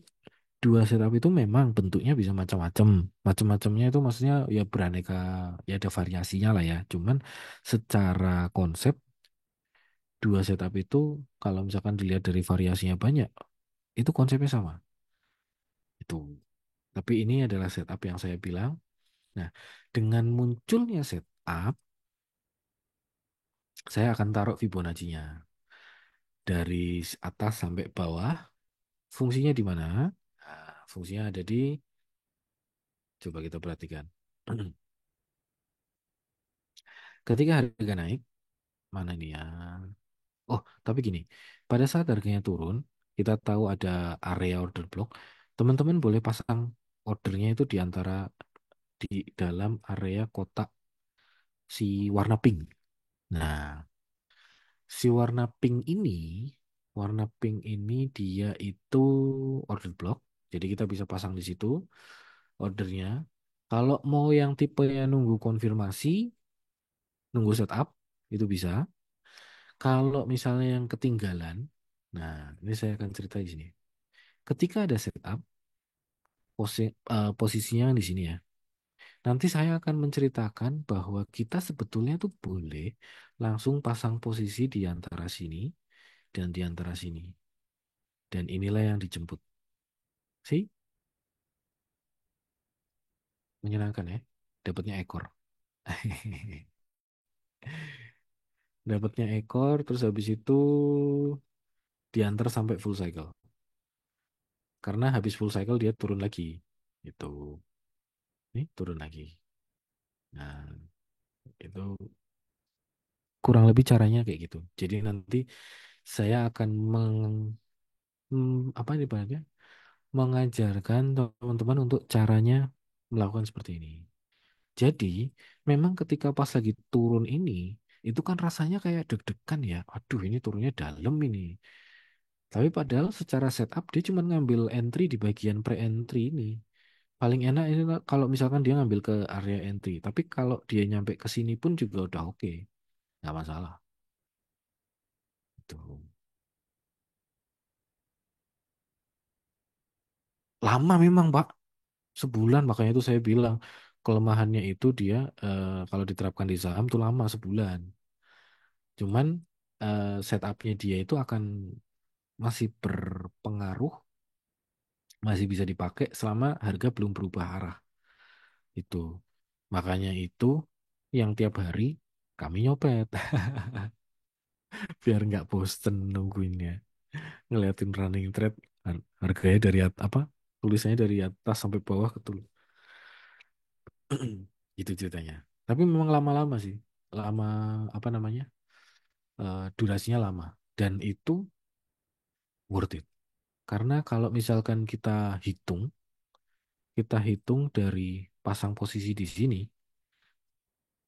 dua setup itu memang bentuknya bisa macam-macam. Macam-macamnya itu maksudnya ya beraneka, ya ada variasinya lah ya. Cuman secara konsep dua setup itu kalau misalkan dilihat dari variasinya banyak, itu konsepnya sama. Itu. Tapi ini adalah setup yang saya bilang. Nah, dengan munculnya setup, saya akan taruh Fibonacci-nya dari atas sampai bawah. Fungsinya di mana? Nah, fungsinya ada di, coba kita perhatikan. Ketika harga naik, mana nih ya? Oh, tapi gini, pada saat harganya turun, kita tahu ada area order block. Teman-teman boleh pasang ordernya itu di antara di dalam area kotak si warna pink. Nah, si warna pink ini dia itu order block. Jadi kita bisa pasang di situ ordernya. Kalau mau yang tipe yang nunggu konfirmasi, nunggu setup, itu bisa. Kalau misalnya yang ketinggalan, nah ini saya akan cerita di sini. Ketika ada setup, posisinya di sini ya. Nanti saya akan menceritakan bahwa kita sebetulnya tuh boleh langsung pasang posisi di antara sini dan di antara sini. Dan inilah yang dijemput. Sih, menyenangkan ya. Dapatnya ekor. Dapatnya ekor, terus habis itu diantar sampai full cycle. Karena habis full cycle dia turun lagi. Itu. Nih, turun lagi. Nah, itu kurang lebih caranya kayak gitu. Jadi nanti saya akan apa ibaratnya mengajarkan teman-teman untuk caranya melakukan seperti ini. Jadi memang ketika pas lagi turun ini itu kan rasanya kayak deg-degan ya. Aduh, ini turunnya dalam ini. Tapi padahal secara setup dia cuma ngambil entry di bagian pre-entry ini. Paling enak ini kalau misalkan dia ngambil ke area entry. Tapi kalau dia nyampe ke sini pun juga udah oke, nggak masalah. Tuh. Lama memang, Pak. Sebulan, makanya itu saya bilang kelemahannya itu dia kalau diterapkan di saham tuh lama sebulan. Cuman setupnya dia itu akan masih berpengaruh, masih bisa dipakai selama harga belum berubah arah. Itu. Makanya itu yang tiap hari kami nyopet biar nggak bosen nungguinnya. Ngeliatin running trade harganya dari apa? Tulisannya dari atas sampai bawah ketul. Itu ceritanya. Tapi memang lama-lama sih. Lama apa namanya? Durasinya lama dan itu worth it. Karena kalau misalkan kita hitung dari pasang posisi di sini,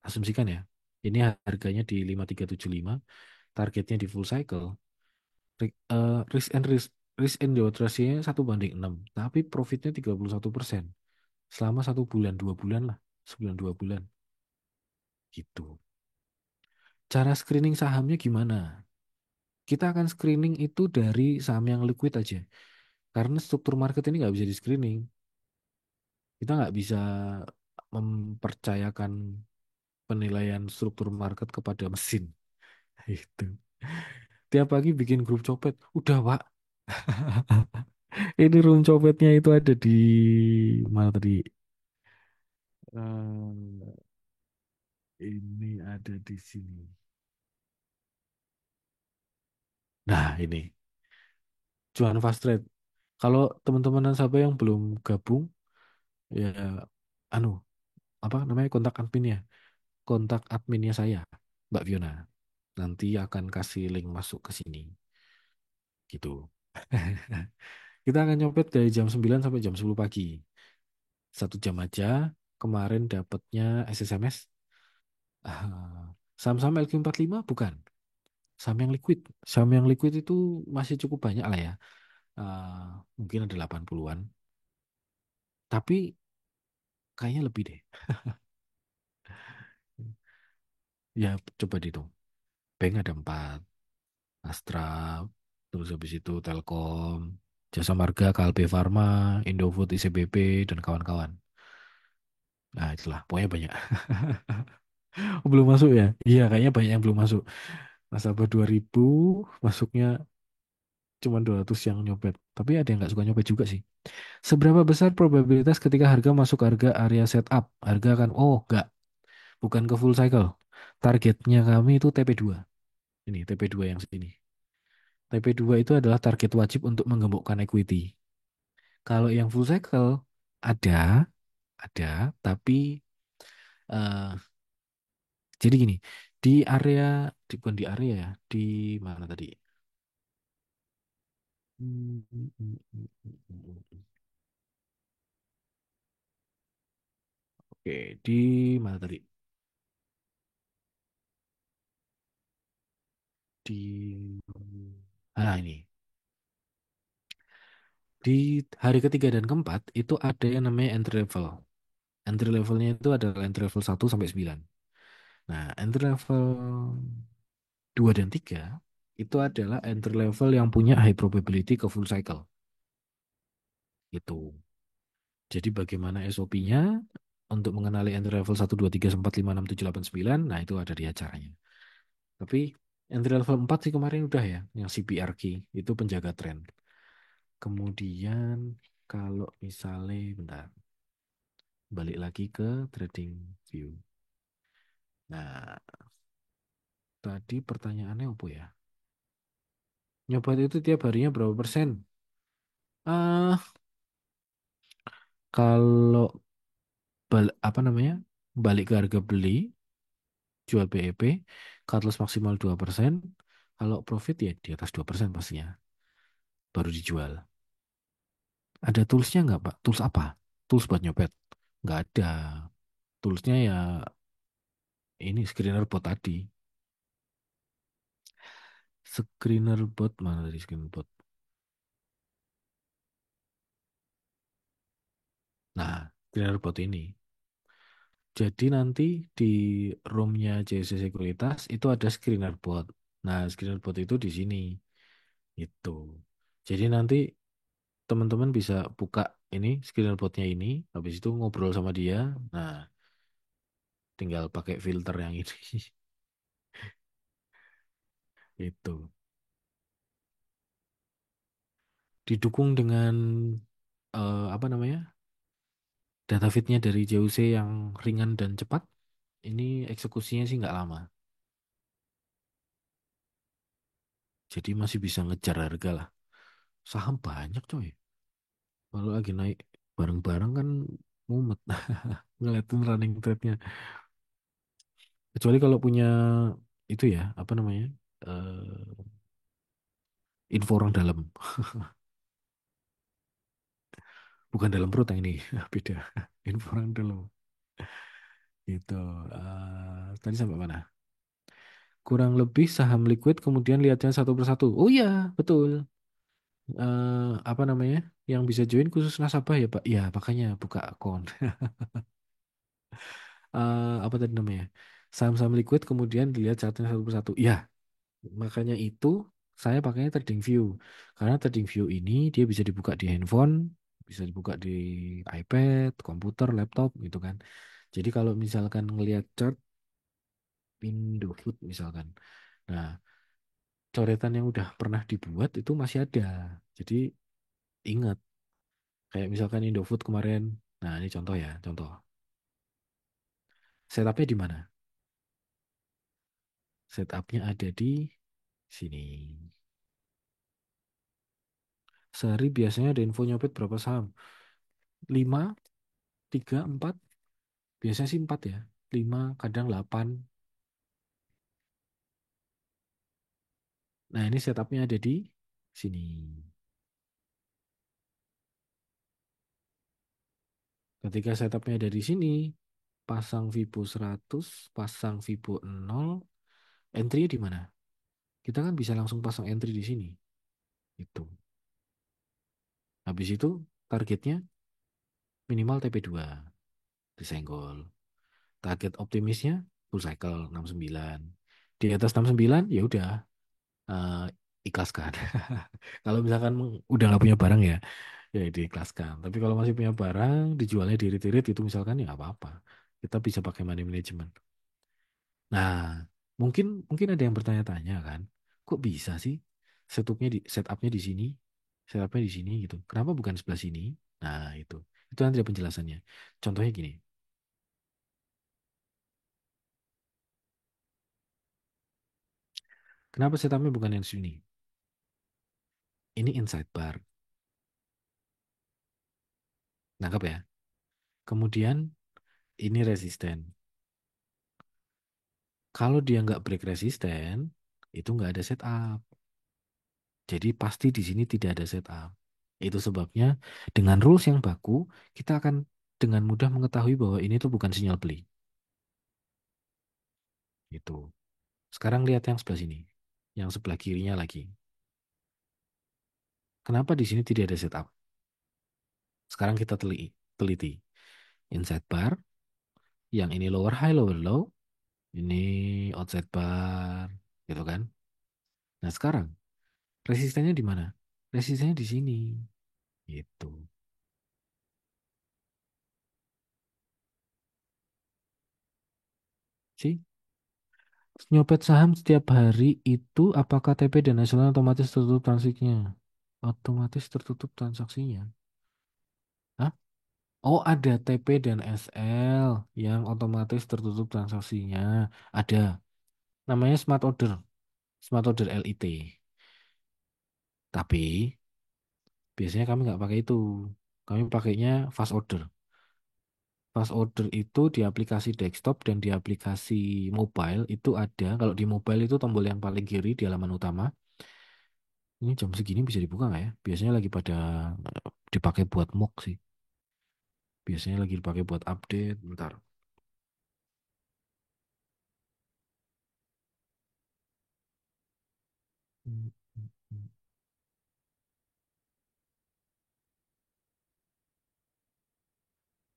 asumsikan ya, ini harganya di 5375, targetnya di full cycle, risk and reward ratio-nya 1 banding 6, tapi profitnya 31% selama 1 bulan, 2 bulan lah, sebulan 2 bulan gitu. Cara screening sahamnya gimana? Kita akan screening itu dari saham yang liquid aja, karena struktur market ini nggak bisa di screening. Kita nggak bisa mempercayakan penilaian struktur market kepada mesin. Itu. Tiap pagi bikin grup copet. Udah, Pak. Ini room copetnya itu ada di mana tadi? Ini ada di sini. Nah, ini cuan fast trade. Kalau teman-teman nasabah yang belum gabung, ya anu, apa namanya kontak adminnya? Kontak adminnya saya, Mbak Fiona. Nanti akan kasih link masuk ke sini. Gitu. Kita akan nyopet dari jam 9 sampai jam 10 pagi. 1 jam aja. Kemarin dapatnya SSMS. Saham-saham LQ45 bukan. Saham yang liquid. Saham yang liquid itu masih cukup banyak lah ya. Mungkin ada 80-an. Tapi kayaknya lebih deh. Ya coba dihitung. Bank ada 4. Astra. Terus habis itu Telkom. Jasa Marga, KLP Pharma, Indofood, ICBP, dan kawan-kawan. Nah itulah. Pokoknya banyak. Belum masuk ya? Iya kayaknya banyak yang belum masuk. Nasabah 2000 masuknya cuma 200 yang nyopet. Tapi ada yang nggak suka nyopet juga sih. Seberapa besar probabilitas ketika harga masuk harga area setup? Harga akan, oh nggak, bukan ke full cycle. Targetnya kami itu TP2. Ini TP2 yang sini. TP2 itu adalah target wajib untuk menggembokkan equity. Kalau yang full cycle ada, ada, tapi eh, jadi gini, di area, bukan di area ya, di mana tadi? Hmm, hmm, hmm, hmm, hmm, hmm, hmm. Oke, di mana tadi? Di ini. Di hari ketiga dan keempat itu ada yang namanya entry level. Entry levelnya itu adalah entry level 1 sampai 9. Nah, entry level 2 dan 3 itu adalah entry level yang punya high probability ke full cycle. Itu. Jadi bagaimana SOP-nya untuk mengenali entry level 1, 2, 3, 4, 5, 6, 7, 8, 9. Nah, itu ada di acaranya. Tapi entry level 4 sih kemarin udah ya, yang CPR key itu penjaga tren. Kemudian kalau misalnya bentar, balik lagi ke trading view. Nah, tadi pertanyaannya apa ya? Nyoba itu tiap harinya berapa persen? Ah, kalau apa namanya? Balik ke harga beli, jual BEP, cut loss maksimal 2%. Kalau profit ya di atas 2% pastinya. Baru dijual. Ada toolsnya nggak, Pak? Tools apa? Tools buat nyopet? Nggak ada. Toolsnya ya ini screener bot tadi. Screener bot mana dari screener bot? Nah, screener bot ini. Jadi nanti di roomnya JC Sekuritas itu ada screener bot. Nah, screener bot itu di sini. Itu. Jadi nanti teman-teman bisa buka ini screener botnya ini, habis itu ngobrol sama dia. Nah, tinggal pakai filter yang ini. Itu. didukung dengan apa namanya data feednya dari JOC yang ringan dan cepat, ini eksekusinya sih nggak lama. Jadi masih bisa ngejar harga lah. Saham banyak coy. Kalau lagi naik bareng-bareng kan mumet ngeliatin running trade-nya. Kecuali kalau punya itu ya, apa namanya? Info orang dalam. Bukan dalam perut yang ini, beda. Info orang dalam. Gitu. Tadi sampai mana? Kurang lebih saham liquid kemudian lihatnya satu persatu. Oh iya, betul. Apa namanya? Yang bisa join khusus nasabah ya, Pak? Ya, makanya buka akun. Apa tadi namanya? Saham-saham liquid kemudian dilihat chartnya satu persatu. Ya, makanya itu saya pakainya TradingView. Karena TradingView ini dia bisa dibuka di handphone, bisa dibuka di iPad, komputer, laptop gitu kan. Jadi kalau misalkan ngelihat chart Indofood misalkan. Nah, coretan yang udah pernah dibuat itu masih ada. Jadi ingat kayak misalkan Indofood kemarin. Nah, ini contoh ya, contoh. Setupnya di mana? Setupnya ada di sini. Sehari biasanya ada info nyopet berapa saham? 5, 3, 4. Biasanya sih 4 ya. 5, kadang 8. Nah, ini setupnya ada di sini. Ketika setupnya ada di sini, pasang Vibo 100, pasang Vibo 0, entry-nya di mana? Kita kan bisa langsung pasang entry di sini. Itu. Habis itu targetnya minimal TP2 disenggol. Target optimisnya full cycle 69. Di atas 69 ya udah eh, ikhlaskan. Kalau misalkan udah nggak punya barang ya ya diikhlaskan. Tapi kalau masih punya barang dijualnya diirit-irit itu misalkan ya nggak apa-apa. Kita bisa pakai money management. Nah, mungkin mungkin ada yang bertanya-tanya kan, kok bisa sih setupnya di sini, setupnya di sini gitu. Kenapa bukan sebelah sini? Nah, itu nanti ada penjelasannya. Contohnya gini, kenapa setupnya bukan yang sini? Ini inside bar, nangkap ya. Kemudian ini resisten. Kalau dia nggak break resisten, itu nggak ada setup. Jadi pasti di sini tidak ada setup. Itu sebabnya dengan rules yang baku, kita akan dengan mudah mengetahui bahwa ini tuh bukan sinyal beli. Gitu. Sekarang lihat yang sebelah sini. Yang sebelah kirinya lagi. Kenapa di sini tidak ada setup? Sekarang kita teliti. Inside bar, yang ini lower high, lower low, ini outside bar, gitu kan? Nah sekarang, resistennya di mana? Resistennya di sini. Gitu. Sih, nyopet saham setiap hari itu apakah TP dan nasional otomatis tertutup transaksinya? Otomatis tertutup transaksinya. Hah? Oh, ada TP dan SL yang otomatis tertutup transaksinya. Ada. Namanya Smart Order. Smart Order LIT. Tapi biasanya kami nggak pakai itu. Kami pakainya Fast Order. Fast Order itu di aplikasi desktop dan di aplikasi mobile itu ada. Kalau di mobile itu tombol yang paling kiri di halaman utama. Ini jam segini bisa dibuka nggak ya? Biasanya lagi pada dipakai buat mock sih. Biasanya lagi dipakai buat update. Bentar. Hmm, hmm, hmm.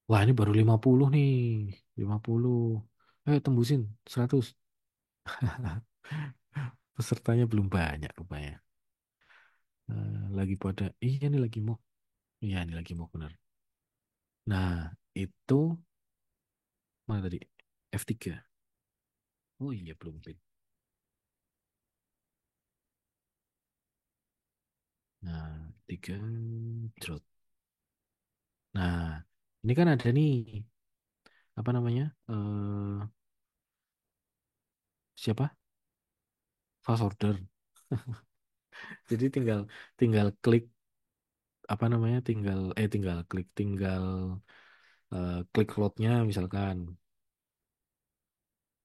Wah, ini baru 50 nih. 50. Ayo tembusin 100. Pesertanya belum banyak rupanya. Lagi pada, iya ini lagi mock. Iya ini lagi mock bener. Nah, itu mana tadi? F3. Oh iya belum pin. Nah, tiga, jrot. Nah, ini kan ada nih, apa namanya? Siapa? Fast order. Jadi tinggal tinggal klik apa namanya? Tinggal klik klik lotnya misalkan.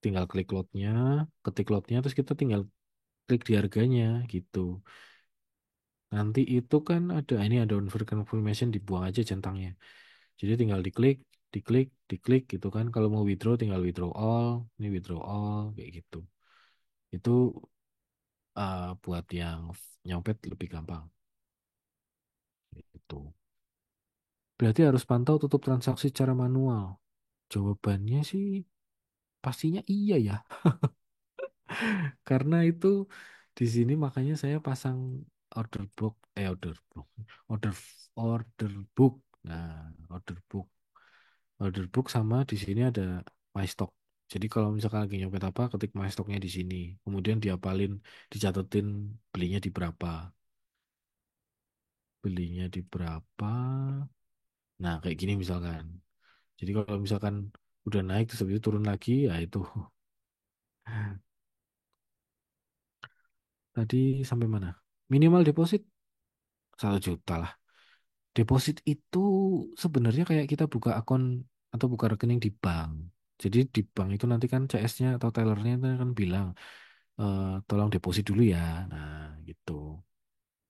Tinggal klik lotnya, ketik lotnya terus kita tinggal klik di harganya gitu. Nanti itu kan ada over confirmation dibuang aja centangnya. Jadi tinggal diklik, diklik, diklik gitu kan. Kalau mau withdraw tinggal withdraw all, ini withdraw all kayak gitu. Itu buat yang nyopet lebih gampang gitu. Berarti harus pantau tutup transaksi secara manual. Jawabannya sih pastinya iya ya. Karena itu di sini makanya saya pasang order book, order book, order order book. Nah, order book, order book sama di sini ada my stock. Jadi kalau misalkan lagi nyopet apa, ketik my stocknya di sini. Kemudian diapalin, dicatetin belinya di berapa, belinya di berapa. Nah, kayak gini misalkan. Jadi kalau misalkan udah naik terus habis itu turun lagi, ya itu. Tadi sampai mana? Minimal deposit 1 juta lah. Deposit itu sebenarnya kayak kita buka akun atau buka rekening di bank. Jadi di bank itu nanti kan CS-nya atau tellernya itu kan bilang, tolong deposit dulu ya. Nah, gitu.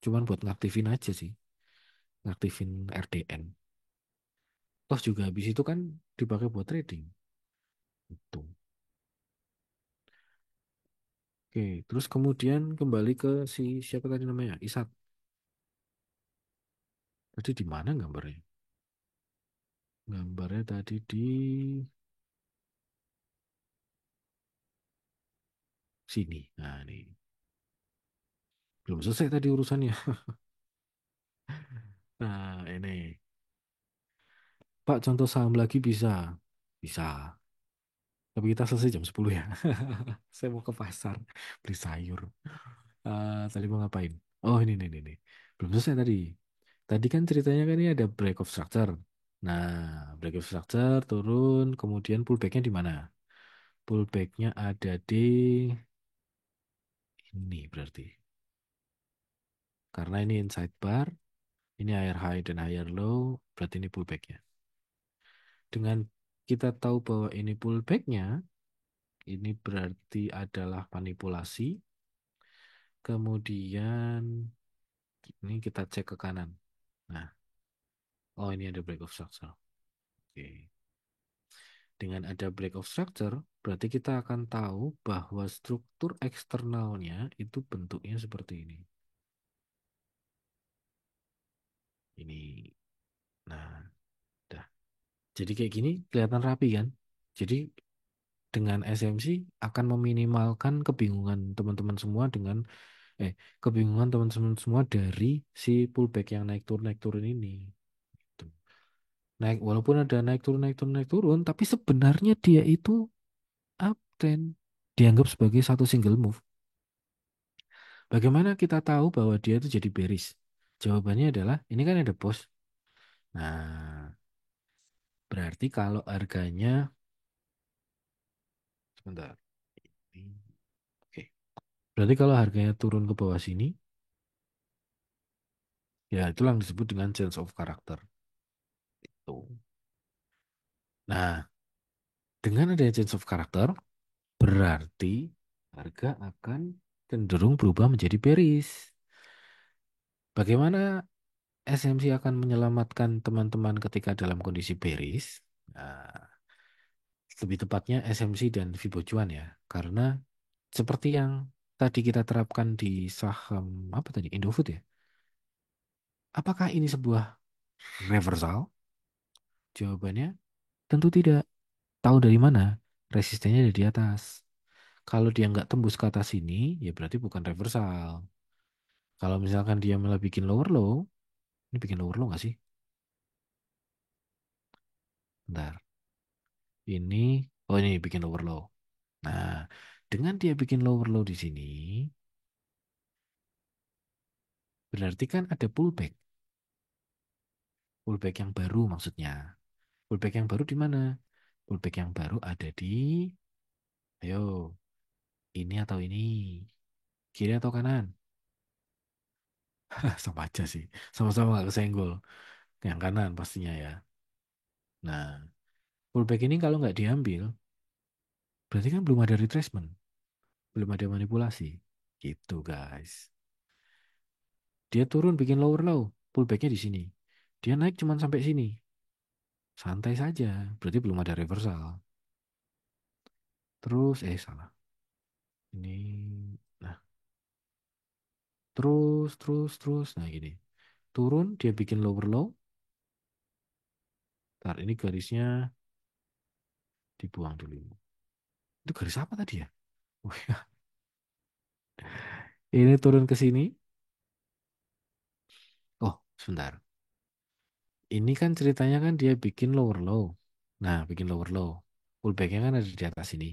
Cuman buat ngaktifin aja sih. Ngaktifin RDN. Toh juga habis itu kan dipakai buat trading. Itu. Oke, terus kemudian kembali ke si siapa tadi namanya? Isat. Tadi di mana gambarnya? Gambarnya tadi di sini. Nah, ini belum selesai tadi urusannya. Nah, ini. Pak, contoh saham lagi bisa. Bisa. Tapi kita selesai jam 10 ya. Saya mau ke pasar beli sayur. Tadi mau ngapain? Oh, ini. Belum selesai tadi. Tadi kan ceritanya kan ini ada break of structure. Nah, break of structure turun, kemudian pullbacknya di mana? Pullbacknya ada di ini berarti. Karena ini inside bar, ini higher high dan higher low, berarti ini pullbacknya. Dengan kita tahu bahwa ini pullbacknya, ini berarti adalah manipulasi. Kemudian ini kita cek ke kanan. Nah, oh ini ada break of structure. Oke. Dengan ada break of structure, berarti kita akan tahu bahwa struktur eksternalnya itu bentuknya seperti ini. Ini. Nah, dah. Jadi kayak gini kelihatan rapi kan? Jadi dengan SMC akan meminimalkan kebingungan teman-teman semua kebingungan teman-teman semua dari si pullback yang naik turun ini. Gitu. Naik walaupun ada naik turun naik turun naik turun, tapi sebenarnya dia itu uptrend dianggap sebagai satu single move. Bagaimana kita tahu bahwa dia itu jadi bearish? Jawabannya adalah ini kan ada pos. Nah, berarti kalau harganya sebentar. Oke. Berarti kalau harganya turun ke bawah sini, ya itulah yang disebut dengan change of character. Tuh. Nah, dengan adanya change of character, berarti harga akan cenderung berubah menjadi bearish. Bagaimana SMC akan menyelamatkan teman-teman ketika dalam kondisi bearish? Nah, lebih tepatnya SMC dan Fibo Cuan ya. Karena seperti yang tadi kita terapkan di saham apa tadi? Indofood ya. Apakah ini sebuah reversal? Jawabannya tentu tidak. Tahu dari mana? Resistennya ada di atas. Kalau dia nggak tembus ke atas ini, ya berarti bukan reversal. Kalau misalkan dia malah bikin lower low, ini bikin lower low nggak sih? Bentar. Ini, oh ini bikin lower low. Nah, dengan dia bikin lower low di sini, berarti kan ada pullback. Pullback yang baru maksudnya. Pullback yang baru di mana? Pullback yang baru ada di, ayo, ini atau ini, kiri atau kanan? Sama aja sih, sama-sama nggak kesenggol. Yang kanan pastinya ya. Nah, pullback ini kalau nggak diambil, berarti kan belum ada retracement, belum ada manipulasi. Gitu guys. Dia turun bikin lower low, pullbacknya di sini. Dia naik cuma sampai sini, santai saja. Berarti belum ada reversal. Terus, salah. Ini, nah, terus. Nah gini, turun dia bikin lower low. Ntar ini garisnya dibuang dulu. Itu garis apa tadi ya? Ini turun ke sini. Oh, sebentar. Ini kan ceritanya kan dia bikin lower low. Nah, bikin lower low. Pullbacknya kan ada di atas sini.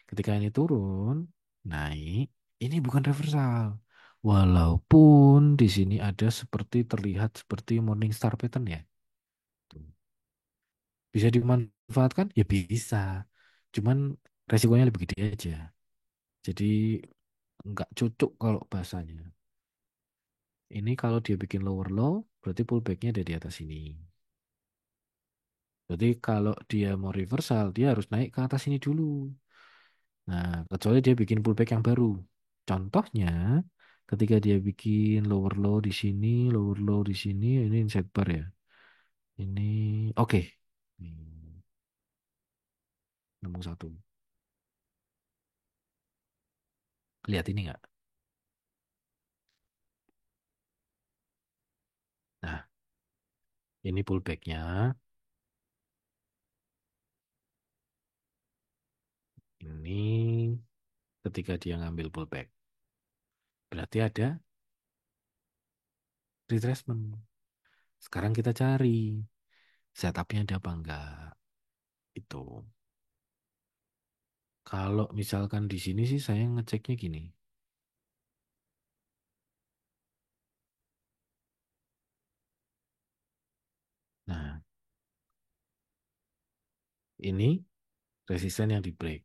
Ketika ini turun, naik, ini bukan reversal. Walaupun di sini ada seperti terlihat seperti morning star pattern ya. Tuh. Bisa dimanfaatkan? Ya bisa. Cuman resikonya lebih gede aja. Jadi nggak cocok kalau bahasanya. Ini kalau dia bikin lower low, berarti pullbacknya ada di atas sini. Berarti kalau dia mau reversal, dia harus naik ke atas ini dulu. Nah, kecuali dia bikin pullback yang baru. Contohnya, ketika dia bikin lower low di sini, lower low di sini, ini inside bar ya. Ini, oke. Nemu satu. Lihat ini nggak? Nah, ini pullbacknya. Ini ketika dia ngambil pullback. Berarti ada retracement. Sekarang kita cari setupnya ada apa enggak. Itu. Kalau misalkan di sini sih saya ngeceknya gini. Nah, ini resisten yang di break.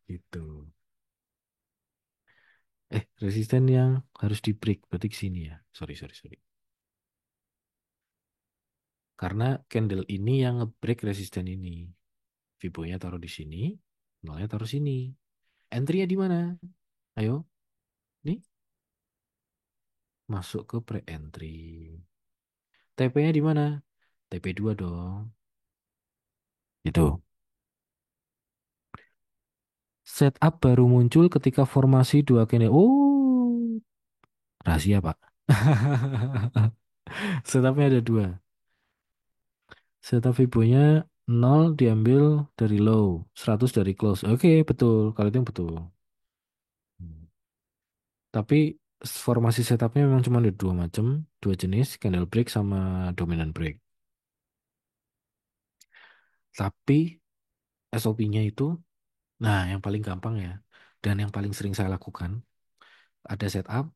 Itu. Resisten yang harus di break. Berarti ke sini ya. Sorry. Karena candle ini yang nge-break resisten ini. Fibonya taruh di sini. Nolnya taruh sini. Entry-nya di mana? Ayo. Nih. Masuk ke pre-entry. TP-nya di mana? TP2 dong. Itu. Setup baru muncul ketika formasi dua candle. Oh, rahasia Pak. Setupnya ada dua. Setup Fibonya 0 diambil dari low, 100 dari close. Oke, betul. Kalau itu yang betul. Hmm. Tapi formasi setupnya memang cuma ada dua macam, dua jenis, candle break sama dominant break. Tapi SOP-nya itu, nah yang paling gampang ya, dan yang paling sering saya lakukan, ada setup,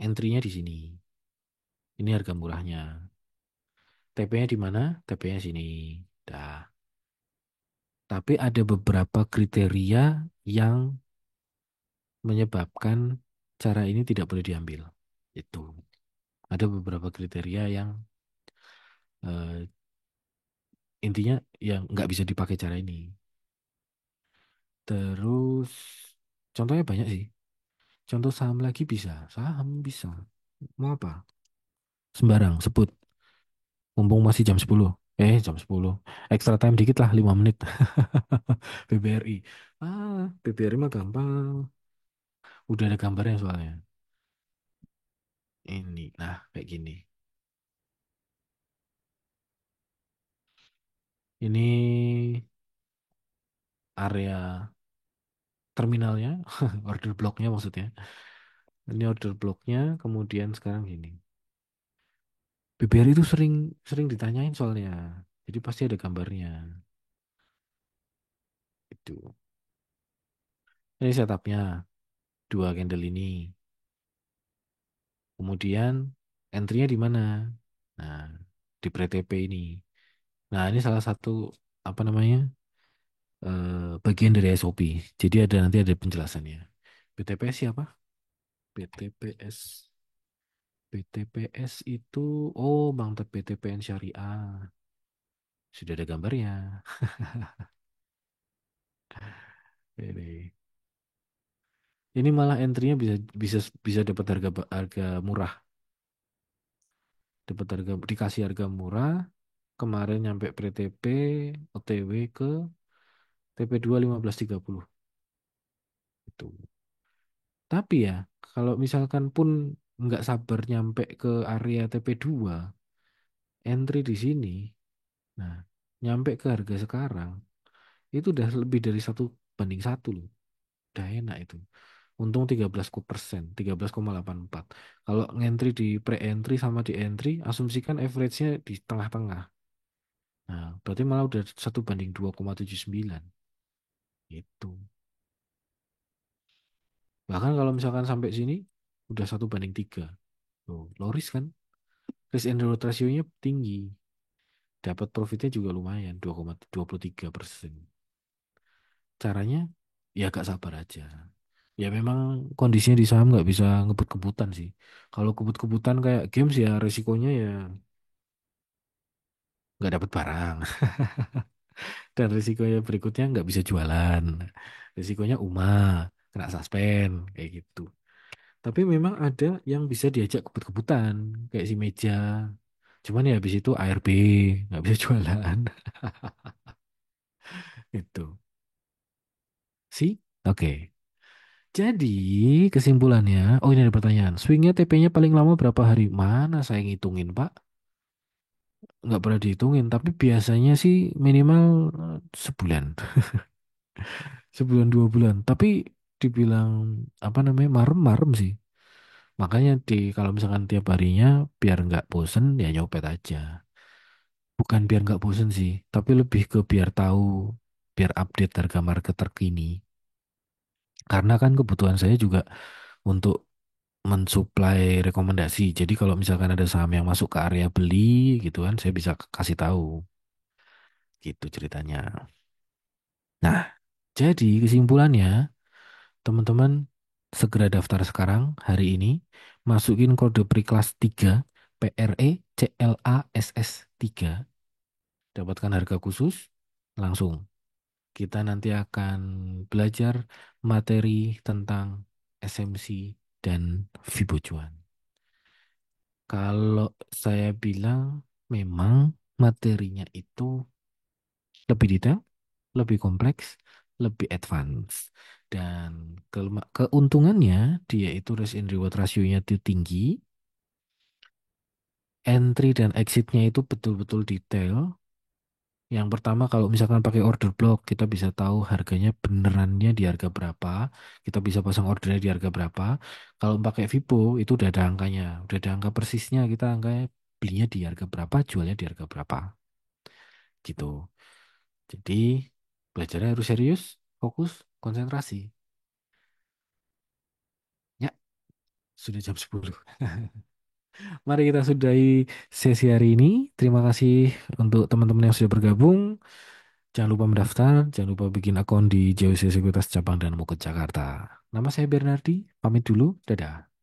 entry-nya di sini. Ini harga murahnya. TP-nya di mana? TP-nya sini. Dah. Tapi ada beberapa kriteria yang menyebabkan cara ini tidak boleh diambil. Itu. Ada beberapa kriteria yang eh, intinya yang nggak bisa dipakai cara ini. Terus contohnya banyak sih. Contoh saham lagi bisa. Saham bisa. Mau apa? Sembarang, sebut. Mumpung masih jam 10. Jam 10. Extra time dikit lah, 5 menit. BBRI. BBRI mah gampang. Udah ada gambarnya soalnya. Ini, nah kayak gini. Ini area terminalnya, order blocknya maksudnya. Ini order blocknya, kemudian sekarang gini. BBRI itu sering sering ditanyain soalnya. Jadi pasti ada gambarnya. Itu. Ini setupnya dua candle ini. Kemudian entry-nya di mana? Nah, di PTP ini. Nah, ini salah satu apa namanya? Bagian dari SOP. Jadi ada nanti ada penjelasannya. BTPS siapa? BTPS. BTPS itu Bank BTPN Syariah. Sudah ada gambarnya. Ini. Ini malah entry-nya bisa bisa bisa dapat harga murah. Dapat harga dikasih harga murah. Kemarin nyampe PTP OTW ke TP2 15.30 itu. Tapi ya, kalau misalkan pun nggak sabar nyampe ke area TP2, entry di sini, nah, nyampe ke harga sekarang, itu udah lebih dari 1:1 loh. Udah enak itu. Untung 13%, 13,84. Kalau ngentri di pre-entry sama di entry, asumsikan average-nya di tengah-tengah. Nah, berarti malah udah 1:2,79. Itu. Bahkan kalau misalkan sampai sini, udah 1:3. Loh, loris kan? Risk and reward ratio-nya tinggi. Dapat profitnya juga lumayan, 2,23%. Caranya, ya agak sabar aja. Ya memang kondisinya di saham nggak bisa ngebut-kebutan sih. Kalau kebut-kebutan kayak games ya resikonya ya nggak dapat barang. Dan risikonya berikutnya nggak bisa jualan. Risikonya kena suspend, kayak gitu. Tapi memang ada yang bisa diajak kebut-kebutan, kayak si meja. Cuman ya habis itu ARB, nggak bisa jualan. Itu. Sih? Oke. Jadi kesimpulannya, ini ada pertanyaan. Swingnya TP-nya paling lama berapa hari? Mana saya ngitungin, Pak? Nggak pernah dihitungin, tapi biasanya sih minimal sebulan. Sebulan 2 bulan. Tapi dibilang apa namanya marem-marem sih. Makanya kalau misalkan tiap harinya biar nggak bosen ya nyopet aja. Bukan biar nggak bosen sih, tapi lebih ke biar tahu, biar update harga market terkini. Karena kan kebutuhan saya juga untuk mensuplai rekomendasi. Jadi kalau misalkan ada saham yang masuk ke area beli gitu kan, saya bisa kasih tahu. Gitu ceritanya. Nah, jadi kesimpulannya, teman-teman segera daftar sekarang hari ini, masukin kode Priklas 3 PRE CLASS 3, dapatkan harga khusus, langsung. Kita nanti akan belajar materi tentang SMC dan Fibo Cuan. Kalau saya bilang memang materinya itu lebih detail, lebih kompleks, lebih advance. Dan keuntungannya dia itu risk and reward rasionya itu tinggi, entry dan exitnya itu betul-betul detail. Yang pertama kalau misalkan pakai order block kita bisa tahu harganya benerannya di harga berapa, kita bisa pasang ordernya di harga berapa. Kalau pakai Vibo itu udah ada angkanya, udah ada angka persisnya kita angkanya belinya di harga berapa, jualnya di harga berapa gitu. Jadi belajarnya harus serius, fokus, konsentrasi. Ya, sudah jam 10. Mari kita sudahi sesi hari ini. Terima kasih untuk teman-teman yang sudah bergabung. Jangan lupa mendaftar, jangan lupa bikin akun di JOC Sekuritas Cabang dan Mogot Jakarta. Nama saya Bernardi, pamit dulu, dadah.